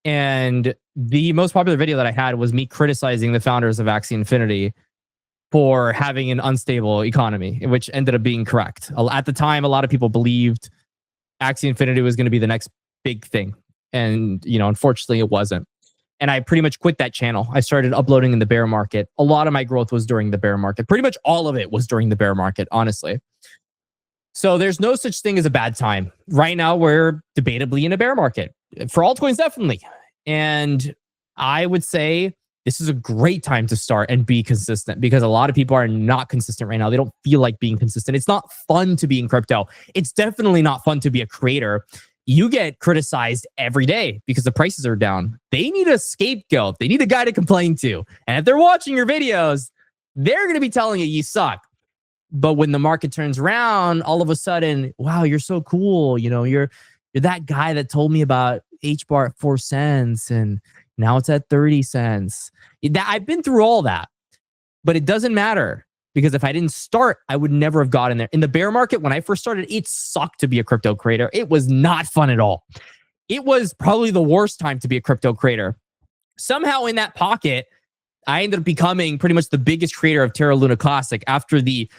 And the most popular video that I had was me criticizing the founders of Axie Infinity for having an unstable economy, which ended up being correct. At the time, a lot of people believed Axie Infinity was going to be the next big thing. And, you know, unfortunately, it wasn't. And I pretty much quit that channel. I started uploading in the bear market. A lot of my growth was during the bear market. Pretty much all of it was during the bear market, honestly. So there's no such thing as a bad time. Right now, we're debatably in a bear market. For altcoins, definitely. And I would say this is a great time to start and be consistent, because a lot of people are not consistent right now. They don't feel like being consistent. It's not fun to be in crypto. It's definitely not fun to be a creator. You get criticized every day because the prices are down. They need a scapegoat. They need a guy to complain to. And if they're watching your videos, they're going to be telling you suck. But when the market turns around, all of a sudden, wow, you're so cool. You know, you're that guy that told me about HBAR at 4 cents and now it's at 30 cents. I've been through all that, but it doesn't matter, because if I didn't start, I would never have gotten there. In the bear market, when I first started, it sucked to be a crypto creator. It was not fun at all. It was probably the worst time to be a crypto creator. Somehow in that pocket, I ended up becoming pretty much the biggest creator of Terra Luna Classic after the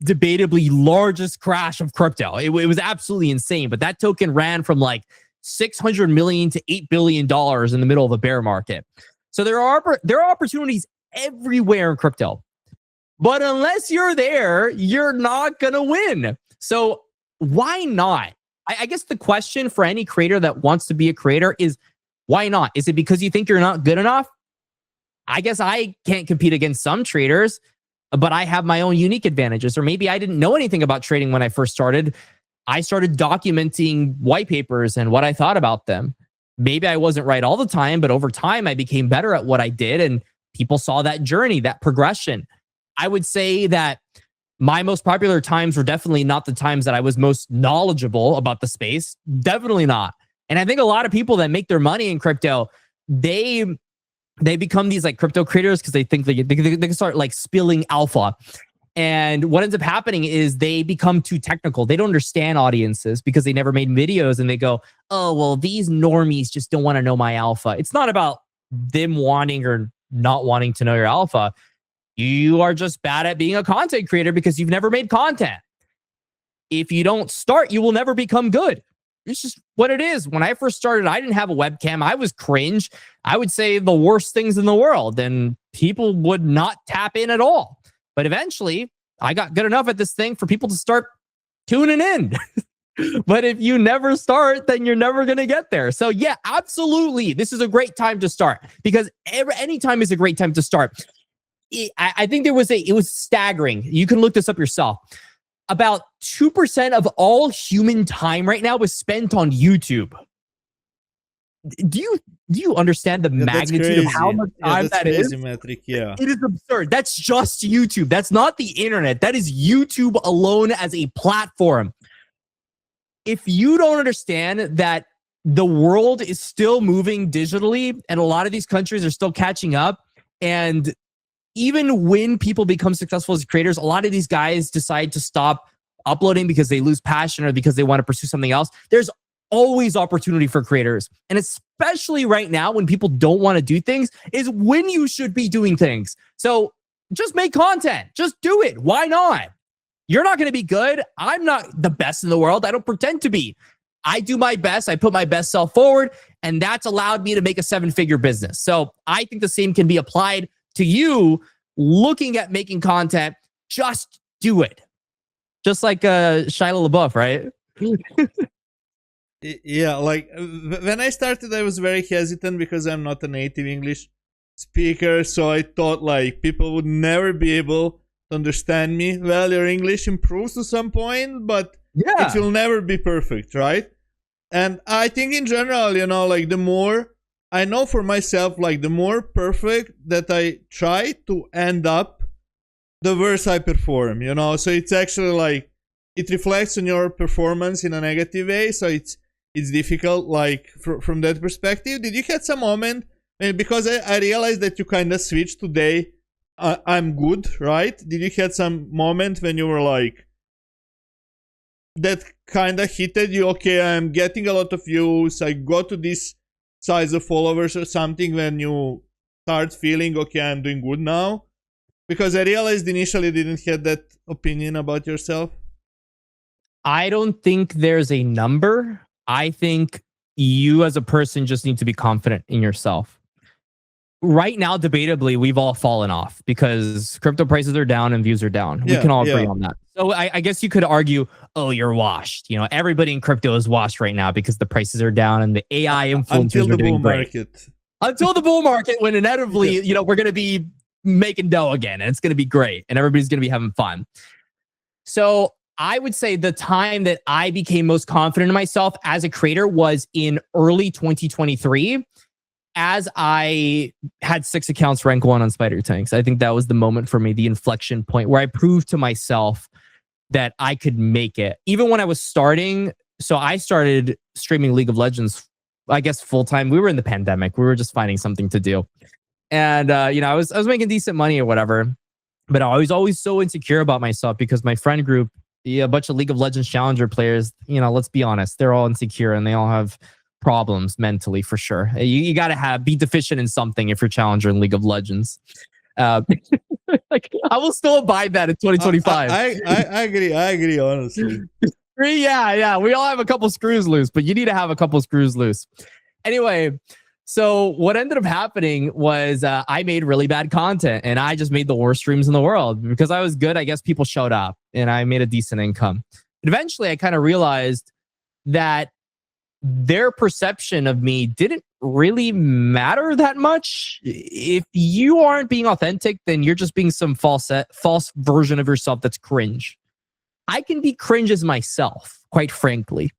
debatably largest crash of crypto. It was absolutely insane. But that token ran from like $600 million to $8 billion in the middle of a bear market. So there are opportunities everywhere in crypto. But unless you're there, you're not going to win. So why not? I guess the question for any creator that wants to be a creator is, why not? Is it because you think you're not good enough? I guess I can't compete against some traders, but I have my own unique advantages. Or maybe I didn't know anything about trading when I first started. I started documenting white papers and what I thought about them. Maybe I wasn't right all the time, but over time I became better at what I did, and people saw that journey, that progression. I would say that my most popular times were definitely not the times that I was most knowledgeable about the space. Definitely not. And I think a lot of people that make their money in crypto, they become these like crypto creators because they think they can start like spilling alpha. And what ends up happening is they become too technical. They don't understand audiences because they never made videos, and they go, oh, well, these normies just don't want to know my alpha. It's not about them wanting or not wanting to know your alpha. You are just bad at being a content creator because you've never made content. If you don't start, you will never become good. It's just what it is. When I first started, I didn't have a webcam. I was cringe. I would say the worst things in the world, and people would not tap in at all. But eventually, I got good enough at this thing for people to start tuning in. But if you never start, then you're never going to get there. So yeah, absolutely. This is a great time to start, because any time is a great time to start. I think it was staggering. You can look this up yourself. About 2% of all human time right now is spent on YouTube. do you understand the magnitude of how much time that's that is? crazy metric. Yeah. It is absurd. That's just YouTube. That's not the internet. That is YouTube alone as a platform. If you don't understand that the world is still moving digitally and a lot of these countries are still catching up, and even when people become successful as creators, a lot of these guys decide to stop uploading because they lose passion or because they want to pursue something else. There's always opportunity for creators. And especially right now when people don't want to do things is when you should be doing things. So just make content. Just do it. Why not? You're not going to be good. I'm not the best in the world. I don't pretend to be. I do my best. I put my best self forward, and that's allowed me to make a 7-figure business. So I think the same can be applied to you looking at making content. Just do it. Just like Shia LaBeouf, right? Yeah, like when I started, I was very hesitant because I'm not a native English speaker. So I thought like people would never be able to understand me. Well, your English improves to some point, but it will never be perfect, right? And I think in general, you know, like the more I know for myself, like the more perfect that I try to end up, the worse I perform, you know? So it's actually like, it reflects on your performance in a negative way. So it's difficult, like, from that perspective. Did you had some moment, because I realized that you kind of switched today, I'm good, right? Did you had some moment when you were like, that kind of hit you, okay, I'm getting a lot of views, I got to this size of followers or something, when you start feeling, okay, I'm doing good now? Because I realized initially didn't have that opinion about yourself. I don't think there's a number. I think you as a person just need to be confident in yourself. Right now, debatably, we've all fallen off because crypto prices are down and views are down. We can all agree on that. So I guess you could argue, oh, you're washed. You know, everybody in crypto is washed right now because the prices are down and the AI influencers are doing great. Until the bull market, when inevitably, you know, we're going to be making dough again and it's going to be great and everybody's going to be having fun. So I would say the time that I became most confident in myself as a creator was in early 2023, as I had 6 accounts rank 1 on Spider Tanks. I think that was the moment for me, the inflection point where I proved to myself that I could make it. Even when I was starting, so I started streaming League of Legends, I guess full-time. We were in the pandemic. We were just finding something to do. And, you know, I was making decent money or whatever, but I was always so insecure about myself because my friend group, a bunch of League of Legends Challenger players, you know, let's be honest, they're all insecure and they all have problems mentally for sure. You got to be deficient in something if you're Challenger in League of Legends. Like, I will still abide that in 2025. I agree, honestly. Yeah. We all have a couple screws loose, but you need to have a couple screws loose. Anyway, so what ended up happening was I made really bad content and I just made the worst streams in the world. Because I was good, I guess people showed up and I made a decent income. But eventually, I kind of realized that their perception of me didn't really matter that much. If you aren't being authentic, then you're just being some false version of yourself that's cringe. I can be cringe as myself, quite frankly.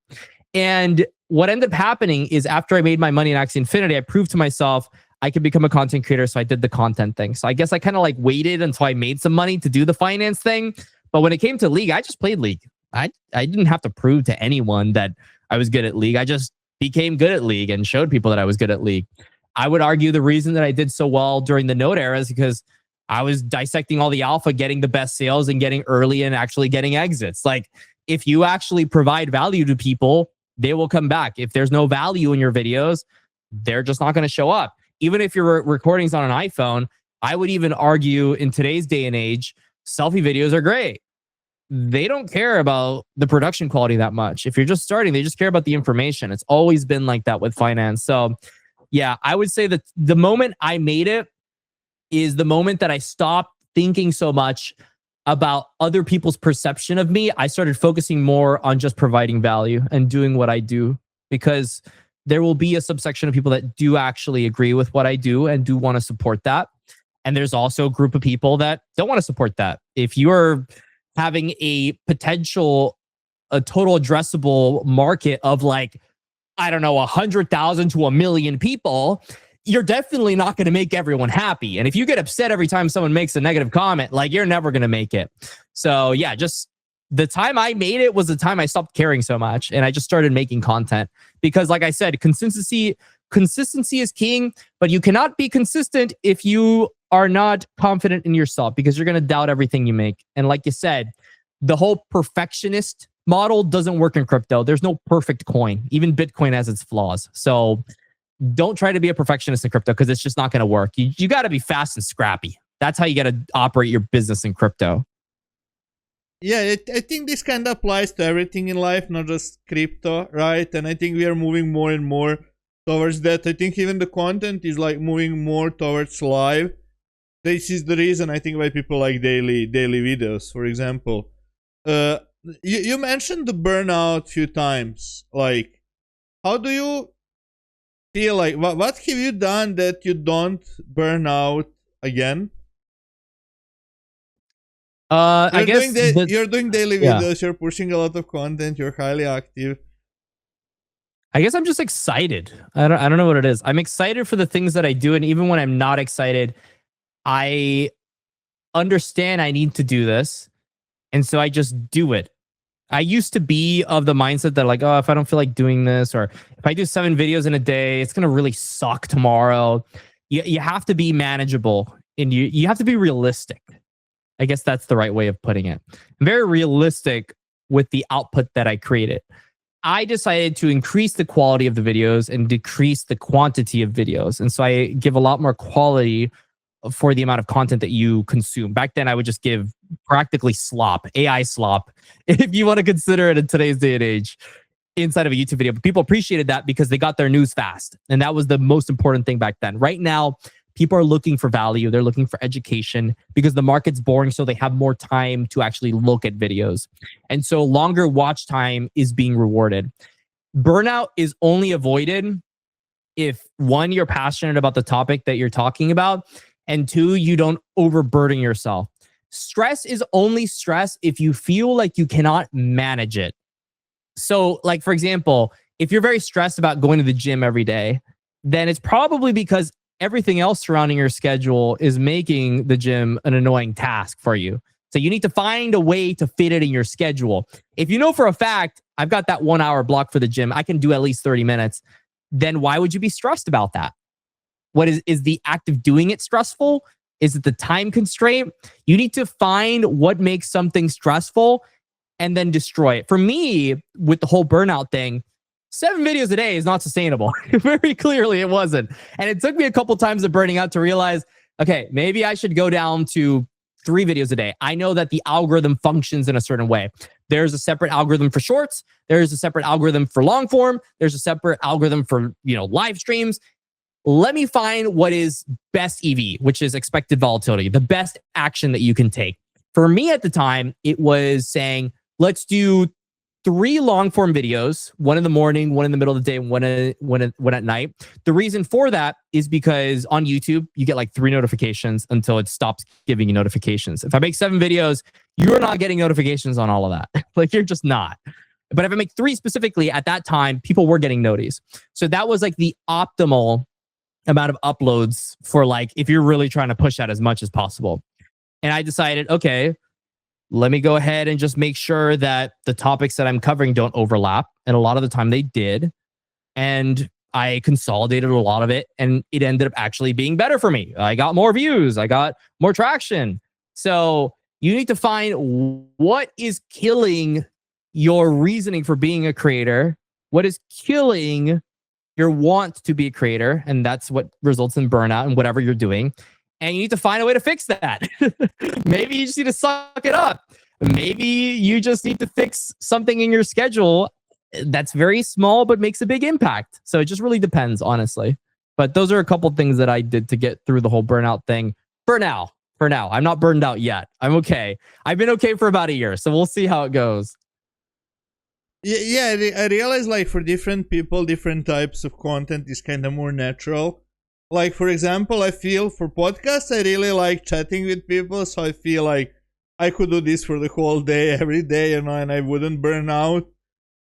And what ended up happening is after I made my money in Axie Infinity, I proved to myself I could become a content creator. So I did the content thing. So I guess I kind of like waited until I made some money to do the finance thing. But when it came to League, I just played League. I didn't have to prove to anyone that I was good at League. I just became good at League and showed people that I was good at League. I would argue the reason that I did so well during the Node era is because I was dissecting all the alpha, getting the best sales and getting early and actually getting exits. Like, if you actually provide value to people, they will come back. If there's no value in your videos, they're just not going to show up. Even if your recording's on an iPhone, I would even argue in today's day and age, selfie videos are great. They don't care about the production quality that much. If you're just starting, they just care about the information. It's always been like that with finance. So yeah, I would say that the moment I made it is the moment that I stopped thinking so much about other people's perception of me. I started focusing more on just providing value and doing what I do, because there will be a subsection of people that do actually agree with what I do and do want to support that. And there's also a group of people that don't want to support that. If you're having a total addressable market of like I don't know, 100,000 to 1,000,000 people, you're definitely not going to make everyone happy. And if you get upset every time someone makes a negative comment, like you're never going to make it. So yeah, just the time I made it was the time I stopped caring so much. And I just started making content because like I said, consistency is king, but you cannot be consistent if you are not confident in yourself because you're going to doubt everything you make. And like you said, the whole perfectionist model doesn't work in crypto. There's no perfect coin. Even Bitcoin has its flaws. So don't try to be a perfectionist in crypto because it's just not going to work. You got to be fast and scrappy. That's how you got to operate your business in crypto. Yeah, I think this kind of applies to everything in life, not just crypto, right? And I think we are moving more and more towards that. I think even the content is like moving more towards live. This is the reason I think why people like daily videos, for example. You mentioned the burnout few times. Like, how do you feel like what have you done that you don't burn out again? I guess you're doing daily videos, you're pushing a lot of content, you're highly active. I guess I'm just excited. I don't know what it is. I'm excited for the things that I do, and even when I'm not excited, I understand I need to do this, and so I just do it. I used to be of the mindset that like, oh, if I don't feel like doing this, or if I do 7 videos in a day, it's gonna really suck tomorrow. You have to be manageable, and you have to be realistic. I guess that's the right way of putting it. I'm very realistic with the output that I created. I decided to increase the quality of the videos and decrease the quantity of videos. And so I give a lot more quality for the amount of content that you consume. Back then, I would just give practically slop, AI slop, if you want to consider it in today's day and age, inside of a YouTube video. But people appreciated that because they got their news fast. And that was the most important thing back then. Right now, people are looking for value. They're looking for education because the market's boring. So they have more time to actually look at videos. And so longer watch time is being rewarded. Burnout is only avoided if 1, you're passionate about the topic that you're talking about, and 2, you don't overburden yourself. Stress is only stress if you feel like you cannot manage it. So like, for example, if you're very stressed about going to the gym every day, then it's probably because everything else surrounding your schedule is making the gym an annoying task for you. So you need to find a way to fit it in your schedule. If you know for a fact, I've got that 1 hour block for the gym, I can do at least 30 minutes, then why would you be stressed about that? What is the act of doing it stressful? Is it the time constraint? You need to find what makes something stressful and then destroy it. For me, with the whole burnout thing, 7 videos a day is not sustainable. Very clearly it wasn't. And it took me a couple times of burning out to realize, okay, maybe I should go down to 3 videos a day. I know that the algorithm functions in a certain way. There's a separate algorithm for shorts. There's a separate algorithm for long form. There's a separate algorithm for, live streams. Let me find what is best EV, which is expected volatility, the best action that you can take. For me at the time, it was saying, let's do 3 long form videos, 1 in the morning, 1 in the middle of the day, and one at night. The reason for that is because on YouTube, you get like 3 notifications until it stops giving you notifications. If I make 7 videos, you're not getting notifications on all of that. Like you're just not. But if I make 3 specifically at that time, people were getting notice. So that was like the optimal amount of uploads for like, if you're really trying to push out as much as possible. And I decided, okay, let me go ahead and just make sure that the topics that I'm covering don't overlap. And a lot of the time they did. And I consolidated a lot of it and it ended up actually being better for me. I got more views. I got more traction. So you need to find what is killing your reasoning for being a creator, what is killing your want to be a creator, and that's what results in burnout and whatever you're doing. And you need to find a way to fix that. Maybe you just need to suck it up. Maybe you just need to fix something in your schedule that's very small but makes a big impact. So it just really depends, honestly. But those are a couple things that I did to get through the whole burnout thing. For now, I'm not burned out yet. I'm okay. I've been okay for about a year, so we'll see how it goes. Yeah, I realize like for different people, different types of content is kind of more natural. Like, for example, I feel for podcasts, I really like chatting with people. So I feel like I could do this for the whole day, every day, and I wouldn't burn out.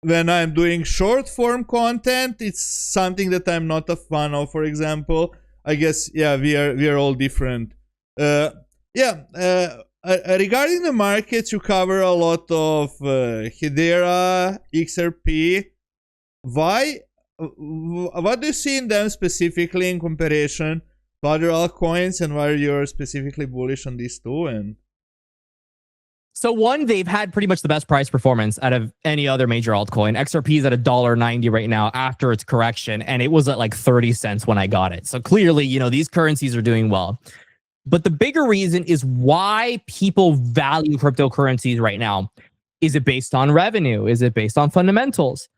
when I'm doing short form content, it's something that I'm not a fan of. For example, I guess we are all different. Regarding the markets, you cover a lot of Hedera, XRP. Why? What do you see in them specifically in comparison to other altcoins, and why you're specifically bullish on these two? And so one, they've had pretty much the best price performance out of any other major altcoin. XRP is at $1.90 right now after its correction, and it was at like 30 cents when I got it. So clearly, these currencies are doing well. But the bigger reason is why people value cryptocurrencies right now. Is it based on revenue? Is it based on fundamentals?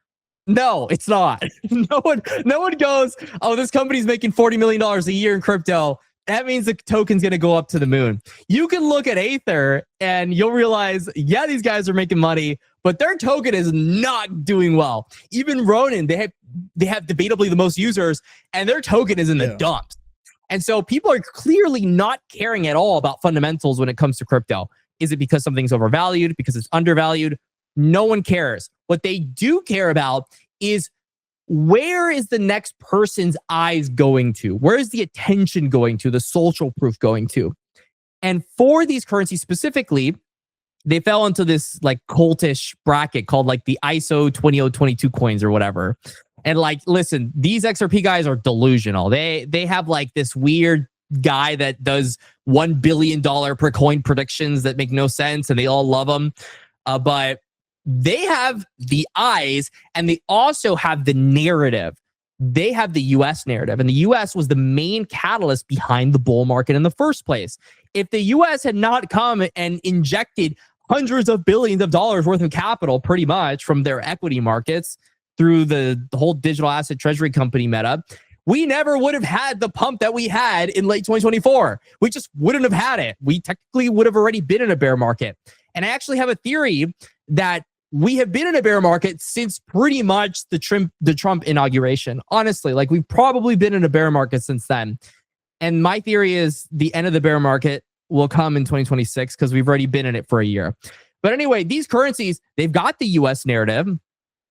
No, it's not. No one goes, oh, this company's making $40 million a year in crypto. That means the token's going to go up to the moon. You can look at Aether and you'll realize, yeah, these guys are making money, but their token is not doing well. Even Ronin, they have debatably the most users, and their token is in the dumps. And so people are clearly not caring at all about fundamentals when it comes to crypto. Is it because something's overvalued? Because it's undervalued? No one cares. What they do care about is, where is the next person's eyes going to? Where is the attention going to? The social proof going to? And for these currencies specifically, they fell into this like cultish bracket called like the ISO 20022 coins or whatever. And like, listen, these XRP guys are delusional. They have like this weird guy that does $1 billion per coin predictions that make no sense, and they all love them. But they have the eyes, and they also have the narrative. They have the US narrative, and the US was the main catalyst behind the bull market in the first place. If the US had not come and injected hundreds of billions of dollars worth of capital, pretty much from their equity markets through the whole digital asset treasury company meta, we never would have had the pump that we had in late 2024. We just wouldn't have had it. We technically would have already been in a bear market. And I actually have a theory that we have been in a bear market since pretty much the Trump inauguration. Honestly, like we've probably been in a bear market since then. And my theory is the end of the bear market will come in 2026 because we've already been in it for a year. But anyway, these currencies, they've got the US narrative.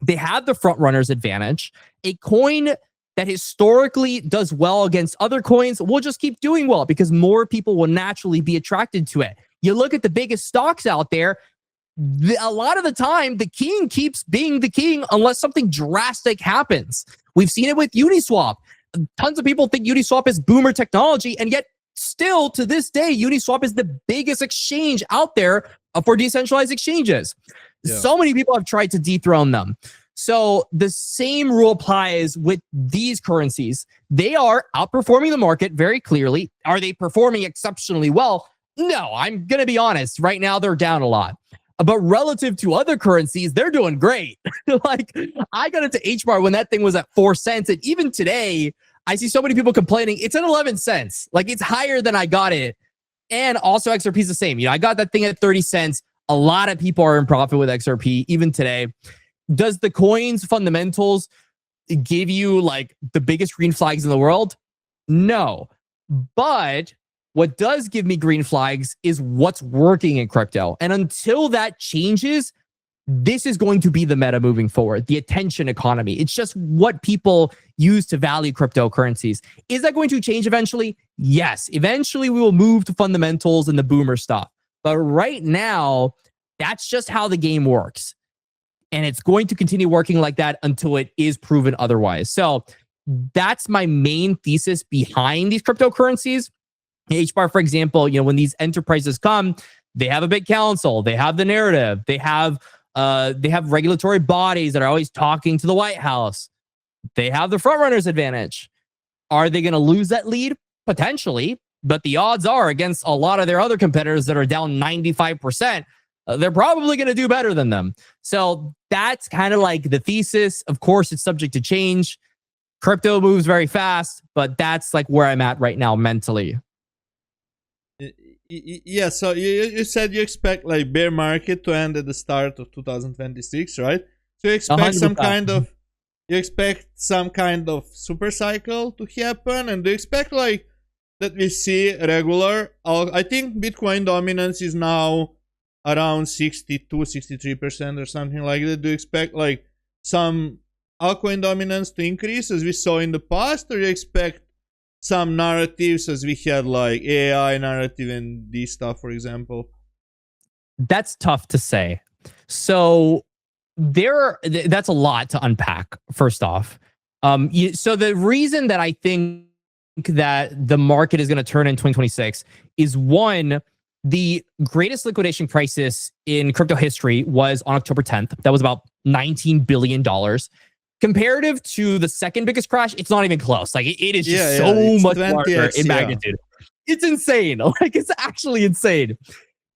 They have the front runner's advantage. A coin that historically does well against other coins will just keep doing well because more people will naturally be attracted to it. You look at the biggest stocks out there, a lot of the time, the king keeps being the king unless something drastic happens. We've seen it with Uniswap. Tons of people think Uniswap is boomer technology, and yet still to this day, Uniswap is the biggest exchange out there for decentralized exchanges. Yeah. So many people have tried to dethrone them. So the same rule applies with these currencies. They are outperforming the market very clearly. Are they performing exceptionally well? No, I'm going to be honest. Right now, they're down a lot. But relative to other currencies, they're doing great. Like, I got into HBAR when that thing was at 4 cents. And even today, I see so many people complaining, it's at 11 cents. Like, it's higher than I got it. And also, XRP is the same. I got that thing at 30 cents. A lot of people are in profit with XRP, even today. Does the coin's fundamentals give you, like, the biggest green flags in the world? No. But what does give me green flags is what's working in crypto. And until that changes, this is going to be the meta moving forward, the attention economy. It's just what people use to value cryptocurrencies. Is that going to change eventually? Yes. Eventually, we will move to fundamentals and the boomer stuff. But right now, that's just how the game works. And it's going to continue working like that until it is proven otherwise. So that's my main thesis behind these cryptocurrencies. HBAR, for example, when these enterprises come, they have a big council, they have the narrative, they have regulatory bodies that are always talking to the White House. They have the front runner's advantage. Are they going to lose that lead? Potentially, but the odds are against a lot of their other competitors that are down 95%, they're probably going to do better than them. So that's kind of like the thesis. Of course, it's subject to change. Crypto moves very fast, but that's like where I'm at right now mentally. Yeah, so you said you expect like bear market to end at the start of 2026, right? So you expect 100%. You expect some kind of super cycle to happen, and do you expect like that we see regular? I think Bitcoin dominance is now around 62, 63% or something like that. Do you expect like some altcoin dominance to increase as we saw in the past, or you expect some narratives as we had like AI narrative and this stuff, for example? That's tough to say. So that's a lot to unpack. First off, so the reason that I think that the market is going to turn in 2026 is, one, the greatest liquidation crisis in crypto history was on October 10th. That was about $19 billion. Comparative to the second biggest crash, it's not even close. Like it is just so much larger in magnitude. It's insane. Like it's actually insane.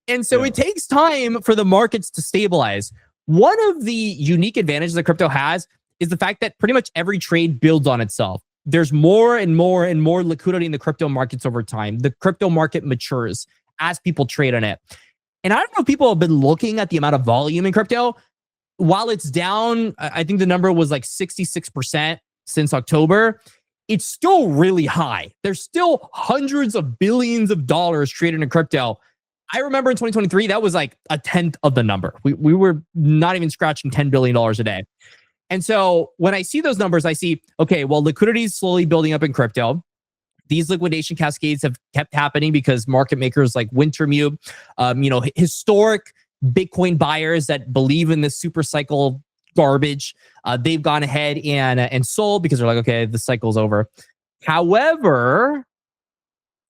And so it takes time for the markets to stabilize. One of the unique advantages that crypto has is the fact that pretty much every trade builds on itself. There's more and more and more liquidity in the crypto markets over time. The crypto market matures as people trade on it. And I don't know if people have been looking at the amount of volume in crypto. While it's down, I think the number was like 66% since October. It's still really high. There's still hundreds of billions of dollars traded in crypto. I remember in 2023, that was like a tenth of the number. We were not even scratching $10 billion a day. And so when I see those numbers, I see, okay, well, liquidity is slowly building up in crypto. These liquidation cascades have kept happening because market makers like Wintermute, historic Bitcoin buyers that believe in this super cycle garbage, they've gone ahead and sold because they're like, okay, the cycle's over. However,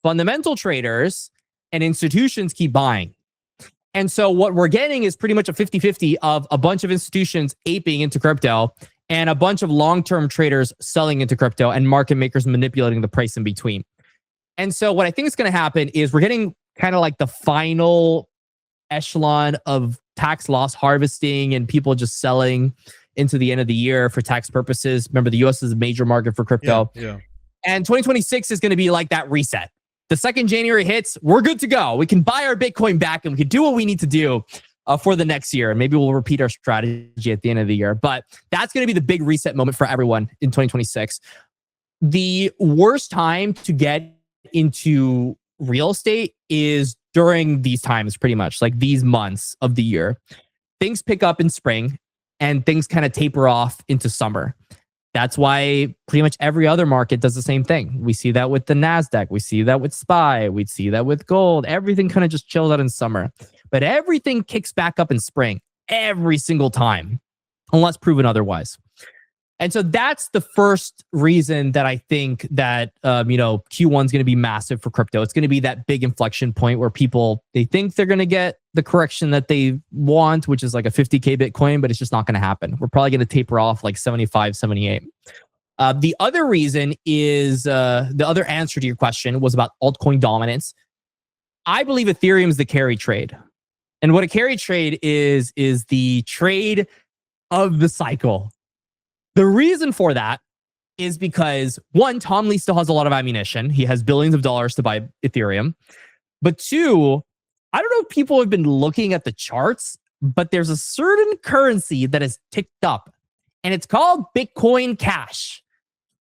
fundamental traders and institutions keep buying. And so what we're getting is pretty much a 50-50 of a bunch of institutions aping into crypto and a bunch of long-term traders selling into crypto and market makers manipulating the price in between. And so what I think is going to happen is we're getting kind of like the final echelon of tax loss harvesting and people just selling into the end of the year for tax purposes. Remember, the US is a major market for crypto. Yeah. And 2026 is going to be like that reset. The second January hits, we're good to go. We can buy our Bitcoin back and we can do what we need to do for the next year. And maybe we'll repeat our strategy at the end of the year. But that's going to be the big reset moment for everyone in 2026. The worst time to get into real estate is during these times, pretty much like these months of the year. Things pick up in spring and things kind of taper off into summer. That's why pretty much every other market does the same thing. We see that with the NASDAQ. We see that with SPY. We see that with gold. Everything kind of just chills out in summer. But everything kicks back up in spring every single time, unless proven otherwise. And so that's the first reason that I think that Q1 is going to be massive for crypto. It's going to be that big inflection point where they think they're going to get the correction that they want, which is like a 50K Bitcoin, but it's just not going to happen. We're probably going to taper off like 75, 78. The other reason is the other answer to your question was about altcoin dominance. I believe Ethereum is the carry trade. And what a carry trade is the trade of the cycle. The reason for that is because, one, Tom Lee still has a lot of ammunition. He has billions of dollars to buy Ethereum. But two, I don't know if people have been looking at the charts, but there's a certain currency that has ticked up, and it's called Bitcoin Cash.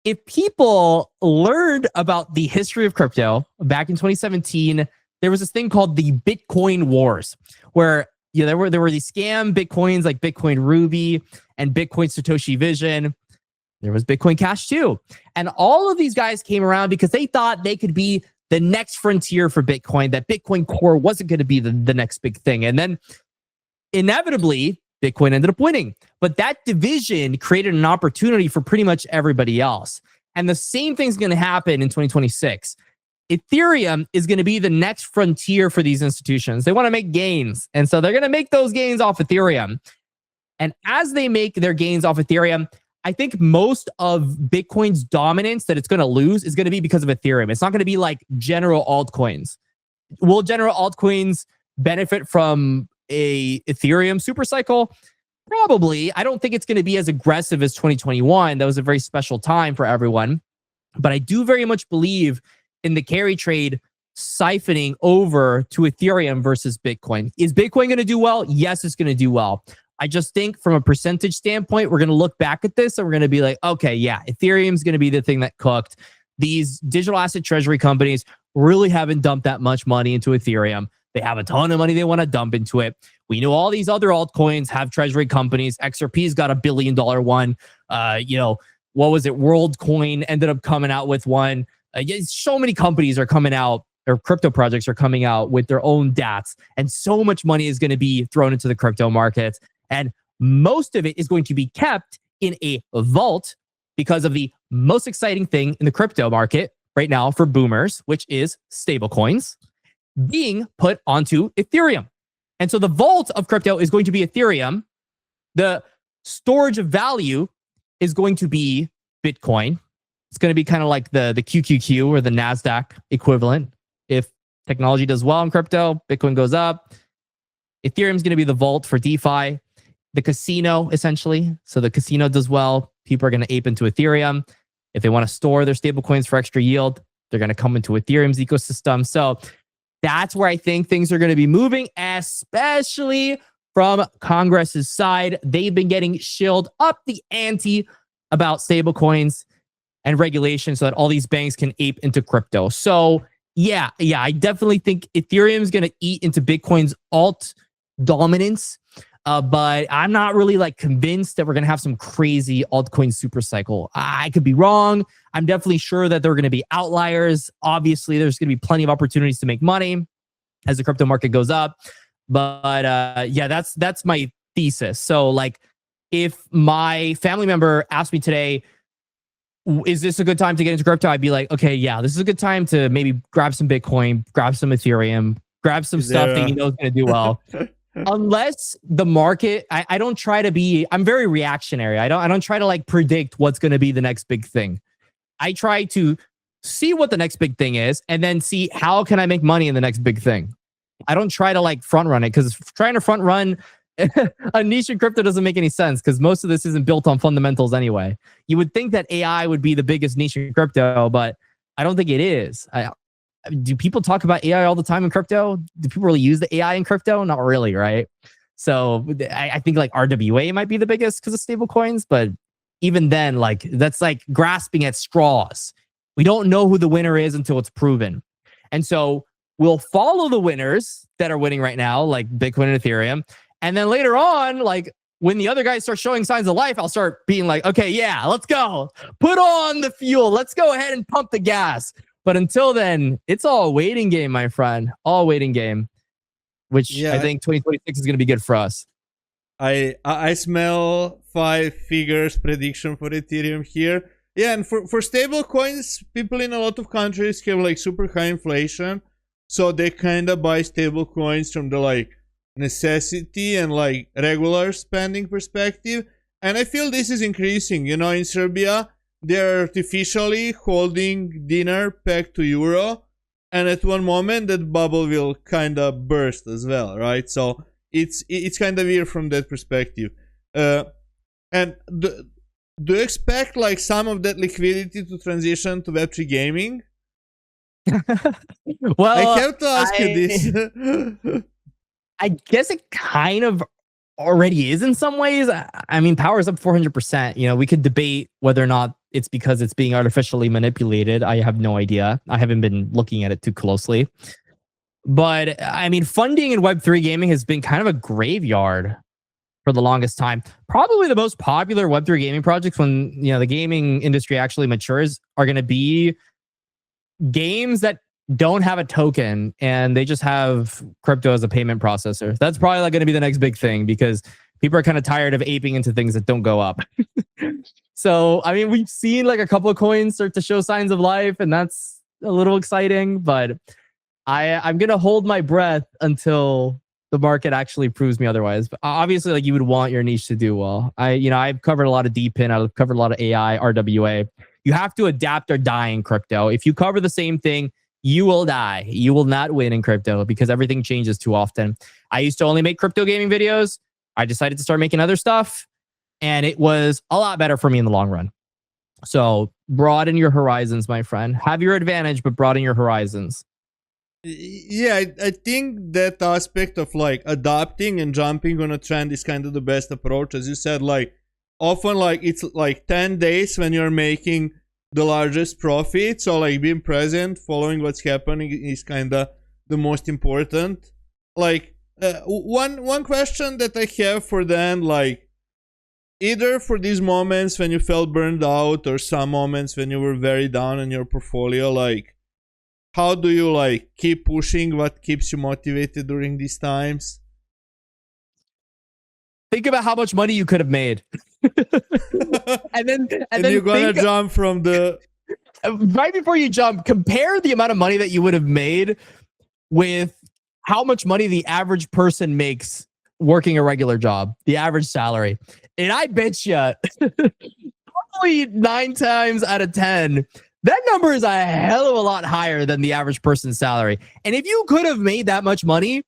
If people learned about the history of crypto back in 2017, there was this thing called the Bitcoin Wars, where there were these scam Bitcoins like Bitcoin Ruby and Bitcoin Satoshi Vision. There was Bitcoin Cash too. And all of these guys came around because they thought they could be the next frontier for Bitcoin, that Bitcoin Core wasn't going to be the next big thing. And then inevitably, Bitcoin ended up winning. But that division created an opportunity for pretty much everybody else. And the same thing's going to happen in 2026. Ethereum is going to be the next frontier for these institutions. They want to make gains. And so they're going to make those gains off Ethereum. And as they make their gains off Ethereum, I think most of Bitcoin's dominance that it's going to lose is going to be because of Ethereum. It's not going to be like general altcoins. Will general altcoins benefit from a Ethereum supercycle? Probably. I don't think it's going to be as aggressive as 2021. That was a very special time for everyone. But I do very much believe in the carry trade siphoning over to Ethereum versus Bitcoin. Is Bitcoin going to do well? Yes, it's going to do well. I just think from a percentage standpoint, we're going to look back at this and we're going to be like, okay, yeah, Ethereum's going to be the thing that cooked. These digital asset treasury companies really haven't dumped that much money into Ethereum. They have a ton of money they want to dump into it. We know all these other altcoins have treasury companies. XRP's got $1 billion one. What was it? WorldCoin ended up coming out with one. So many companies are coming out, or crypto projects are coming out with their own DATs, and so much money is going to be thrown into the crypto markets. And most of it is going to be kept in a vault because of the most exciting thing in the crypto market right now for boomers, which is stablecoins being put onto Ethereum. And so the vault of crypto is going to be Ethereum. The storage of value is going to be Bitcoin. It's going to be kind of like the QQQ or the NASDAQ equivalent. If technology does well in crypto, Bitcoin goes up. Ethereum is going to be the vault for DeFi, the casino, essentially. So the casino does well. People are going to ape into Ethereum. If they want to store their stablecoins for extra yield, they're going to come into Ethereum's ecosystem. So that's where I think things are going to be moving, especially from Congress's side. They've been getting shilled up the ante about stablecoins and regulation so that all these banks can ape into crypto. So yeah, I definitely think Ethereum is going to eat into Bitcoin's alt dominance. But I'm not really like convinced that we're going to have some crazy altcoin super cycle. I could be wrong. I'm definitely sure that there are going to be outliers. Obviously, there's going to be plenty of opportunities to make money as the crypto market goes up. But yeah, that's my thesis. So like, if my family member asked me today, is this a good time to get into crypto? I'd be like, okay, yeah, this is a good time to maybe grab some Bitcoin, grab some Ethereum, grab some stuff that you know is going to do well. Unless the market, I don't try to be, I'm very reactionary. I don't try to like predict what's going to be the next big thing. I try to see what the next big thing is and then see how can I make money in the next big thing. I don't try to like front run it, because trying to front run a niche in crypto doesn't make any sense, because most of this isn't built on fundamentals anyway. You would think that AI would be the biggest niche in crypto, but I don't think it is. Do people talk about AI all the time in crypto? Do people really use the AI in crypto? Not really, right? So I think like RWA might be the biggest because of stable coins, but even then, like that's like grasping at straws. We don't know who the winner is until it's proven. And so we'll follow the winners that are winning right now, like Bitcoin and Ethereum. And then later on, like when the other guys start showing signs of life, I'll start being like, okay, yeah, let's go. Put on the fuel. Let's go ahead and pump the gas. But until then, it's all a waiting game, my friend. All waiting game, which I think 2026 is going to be good for us. I smell 5 figures prediction for Ethereum here. Yeah, and for stable coins, people in a lot of countries have like super high inflation. So they kind of buy stable coins from the like necessity and like regular spending perspective. And I feel this is increasing. You know, in Serbia, they're artificially holding dinar pegged to euro, and at one moment that bubble will kind of burst as well, right? So it's kind of weird from that perspective. And do you expect like some of that liquidity to transition to Web3 gaming? Well, I have to ask you this. I guess it kind of already is in some ways. I mean, power is up 400%. You know, we could debate whether or not it's because it's being artificially manipulated. I have no idea. I haven't been looking at it too closely. But I mean, funding in Web3 gaming has been kind of a graveyard for the longest time. Probably the most popular Web3 gaming projects when, you know, the gaming industry actually matures are going to be games that don't have a token and they just have crypto as a payment processor. That's probably like going to be the next big thing, because people are kind of tired of aping into things that don't go up. So, I mean, we've seen like a couple of coins start to show signs of life, and that's a little exciting, but I'm going to hold my breath until the market actually proves me otherwise. But obviously, like, you would want your niche to do well. I've covered a lot of DPIN. I've covered a lot of AI, RWA. You have to adapt or die in crypto. If you cover the same thing, you will die. You will not win in crypto because everything changes too often. I used to only make crypto gaming videos. I decided to start making other stuff, and it was a lot better for me in the long run. So broaden your horizons, my friend. Have your advantage, but broaden your horizons. Yeah, I think that aspect of like adapting and jumping on a trend is kind of the best approach. As you said, like often like it's like 10 days when you're making the largest profit. So like being present, following what's happening is kind of the most important. like one question that I have for Dan, like either for these moments when you felt burned out or some moments when you were very down in your portfolio, like how do you like keep pushing? What keeps you motivated during these times? Think about how much money you could have made. and then you're gonna jump from the right before you jump, compare the amount of money that you would have made with how much money the average person makes working a regular job, the average salary. And I bet you probably 9 times out of 10, that number is a hell of a lot higher than the average person's salary. And if you could have made that much money,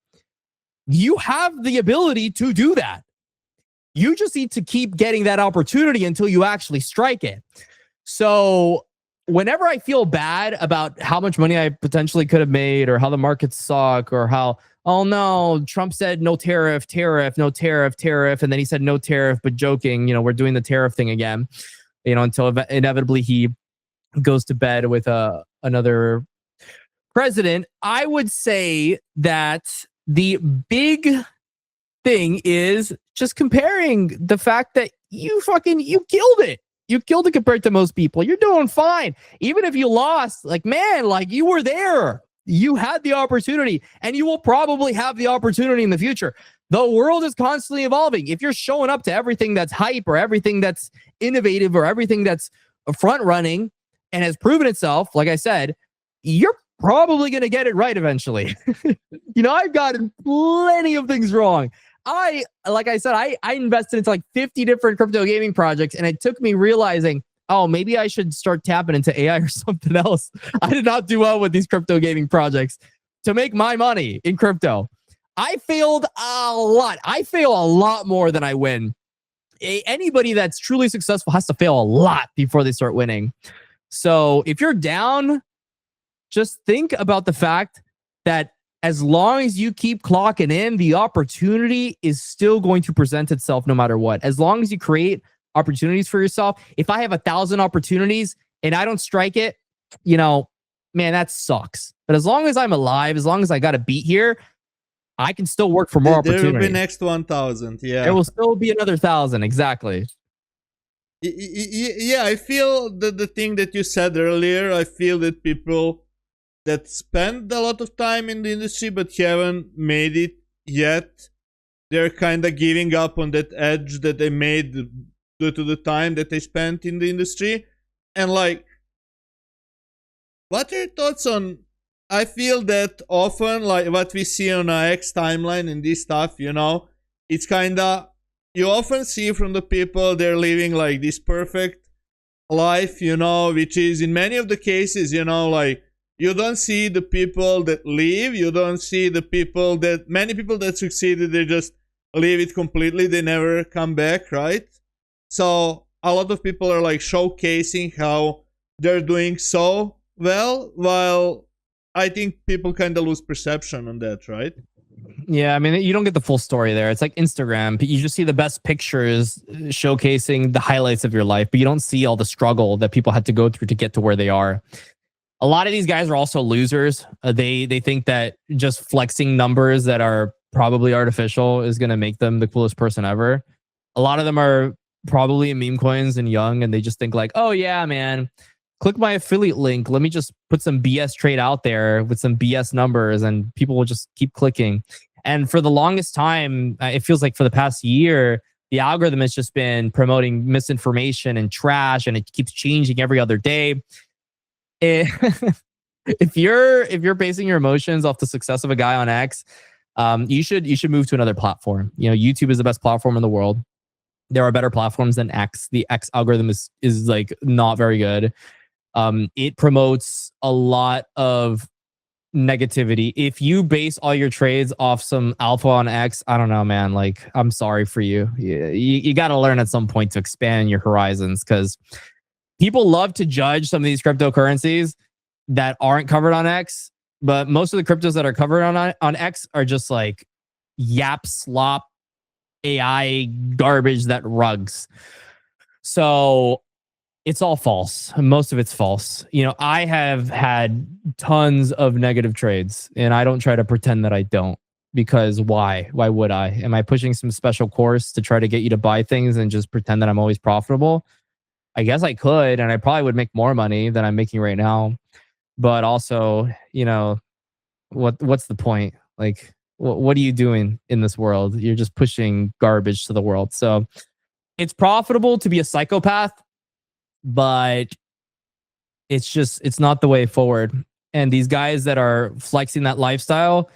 you have the ability to do that. You just need to keep getting that opportunity until you actually strike it. So whenever I feel bad about how much money I potentially could have made or how the markets suck or how, oh no, Trump said no tariff, no tariff. And then he said no tariff, but joking, we're doing the tariff thing again, until inevitably he goes to bed with another president. I would say that the big thing is just comparing the fact that you killed it. You killed it compared to most people. You're doing fine. Even if you lost, you were there. You had the opportunity, and you will probably have the opportunity in the future. The world is constantly evolving. If you're showing up to everything that's hype or everything that's innovative or everything that's front running and has proven itself, like I said, you're probably going to get it right eventually. I've gotten plenty of things wrong. Like I said, I invested into like 50 different crypto gaming projects, and it took me realizing, oh, maybe I should start tapping into AI or something else. I did not do well with these crypto gaming projects to make my money in crypto. I failed a lot. I fail a lot more than I win. Anybody that's truly successful has to fail a lot before they start winning. So if you're down, just think about the fact that as long as you keep clocking in, the opportunity is still going to present itself no matter what. As long as you create opportunities for yourself. If I have 1,000 opportunities and I don't strike it, man, that sucks. But as long as I'm alive, as long as I got a beat here, I can still work for more opportunities. There will be next 1,000. Yeah. There will still be another 1,000. Exactly. Yeah, I feel the thing that you said earlier, I feel that people that spend a lot of time in the industry but haven't made it yet, they're kind of giving up on that edge that they made due to the time that they spent in the industry. And like, what are your thoughts on, I feel that often like what we see on our X timeline and this stuff, it's kind of, you often see from the people they're living like this perfect life, which is in many of the cases, like, you don't see the people that leave. You don't see many people that succeeded, they just leave it completely. They never come back, right? So a lot of people are like showcasing how they're doing so well, while I think people kind of lose perception on that, right? Yeah, I mean, you don't get the full story there. It's like Instagram. You just see the best pictures showcasing the highlights of your life, but you don't see all the struggle that people had to go through to get to where they are. A lot of these guys are also losers. They think that just flexing numbers that are probably artificial is going to make them the coolest person ever. A lot of them are probably meme coins and young, and they just think like, oh yeah, man, click my affiliate link. Let me just put some BS trade out there with some BS numbers, and people will just keep clicking. And for the longest time, it feels like for the past year, the algorithm has just been promoting misinformation and trash, and it keeps changing every other day. If you're basing your emotions off the success of a guy on X, you should move to another platform. YouTube is the best platform in the world. There are better platforms than X. The X algorithm is like not very good. It promotes a lot of negativity. If you base all your trades off some alpha on X, I don't know, man. Like, I'm sorry for you. You got to learn at some point to expand your horizons, because people love to judge some of these cryptocurrencies that aren't covered on X, but most of the cryptos that are covered on X are just like yap slop AI garbage that rugs. So it's all false. Most of it's false. I have had tons of negative trades, and I don't try to pretend that I don't. because why? Why would I? Am I pushing some special course to try to get you to buy things and just pretend that I'm always profitable? I guess I could, and I probably would make more money than I'm making right now. But also, you know, what's the point? Like, what are you doing in this world? You're just pushing garbage to the world. So it's profitable to be a psychopath, but it's not the way forward. And these guys that are flexing that lifestyle,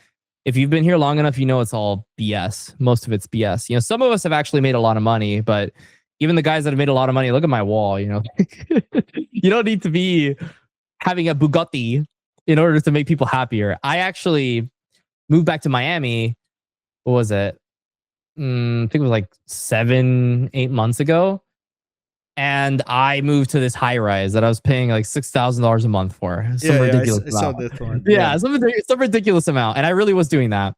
if you've been here long enough, you know it's all BS. Most of it's BS. You know, some of us have actually made a lot of money, but even the guys that have made a lot of money, look at my wall, you know. You don't need to be having a Bugatti in order to make people happier. I actually moved back to Miami. What was it? I think it was like 7-8 months ago. And I moved to this high rise that I was paying like $6,000 a month for. Some ridiculous I saw that one. Yeah, some ridiculous amount. And I really was doing that.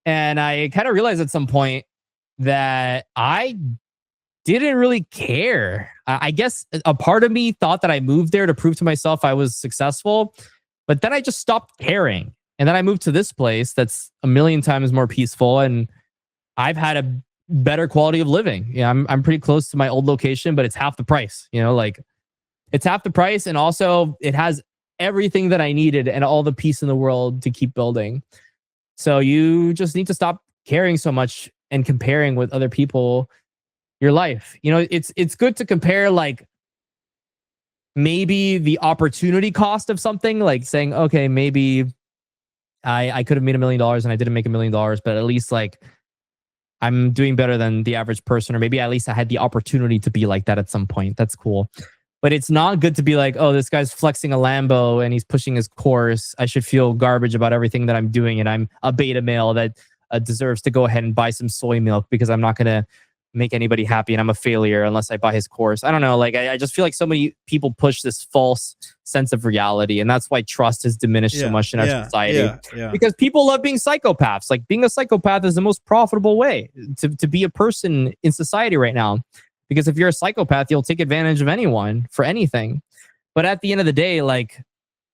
And I kind of realized at some point that I didn't really care. I guess a part of me thought that I moved there to prove to myself I was successful, but then I just stopped caring. And then I moved to this place that's a million times more peaceful, and I've had a better quality of living. Yeah, I'm pretty close to my old location, but it's half the price. You know, like it's half the price, and also it has everything that I needed and all the peace in the world to keep building. So you just need to stop caring so much and comparing with other people your life. You know, it's good to compare like maybe the opportunity cost of something, like saying, okay, maybe I could have made $1 million and I didn't make $1 million, but at least like I'm doing better than the average person, or maybe at least I had the opportunity to be like that at some point. That's cool. But it's not good to be like, oh, this guy's flexing a Lambo and he's pushing his course. I should feel garbage about everything that I'm doing, and I'm a beta male that deserves to go ahead and buy some soy milk because I'm not going to make anybody happy and I'm a failure unless I buy his course. I don't know. Like, I just feel like so many people push this false sense of reality. And that's why trust has diminished so much in our society. Because people love being psychopaths. Like, being a psychopath is the most profitable way to be a person in society right now. Because if you're a psychopath, you'll take advantage of anyone for anything. But at the end of the day, like,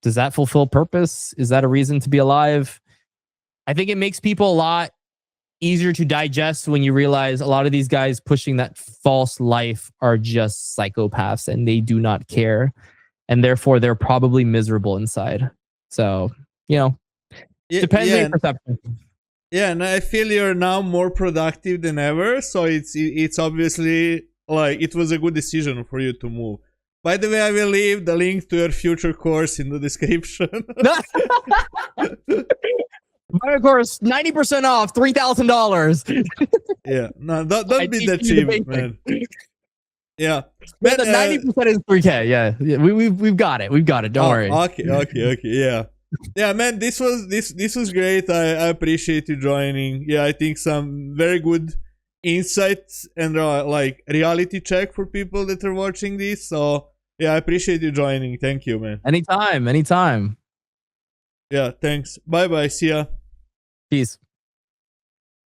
does that fulfill purpose? Is that a reason to be alive? I think it makes people a lot easier to digest when you realize a lot of these guys pushing that false life are just psychopaths and they do not care. And therefore, they're probably miserable inside. So, you know, depends on your perception. Yeah, and I feel you're now more productive than ever. So it's obviously like it was a good decision for you to move. By the way, I will leave the link to your future course in the description. My course, 90% off, $3,000. Yeah, no, don't be that cheap, man. Yeah, man, the 90% is $3K. Yeah, we've got it. We've got it. Don't worry. Okay. Yeah, man, this was great. I appreciate you joining. Yeah, I think some very good insights and like reality check for people that are watching this. So yeah, I appreciate you joining. Thank you, man. Anytime. Yeah, thanks. Bye. See ya. Peace.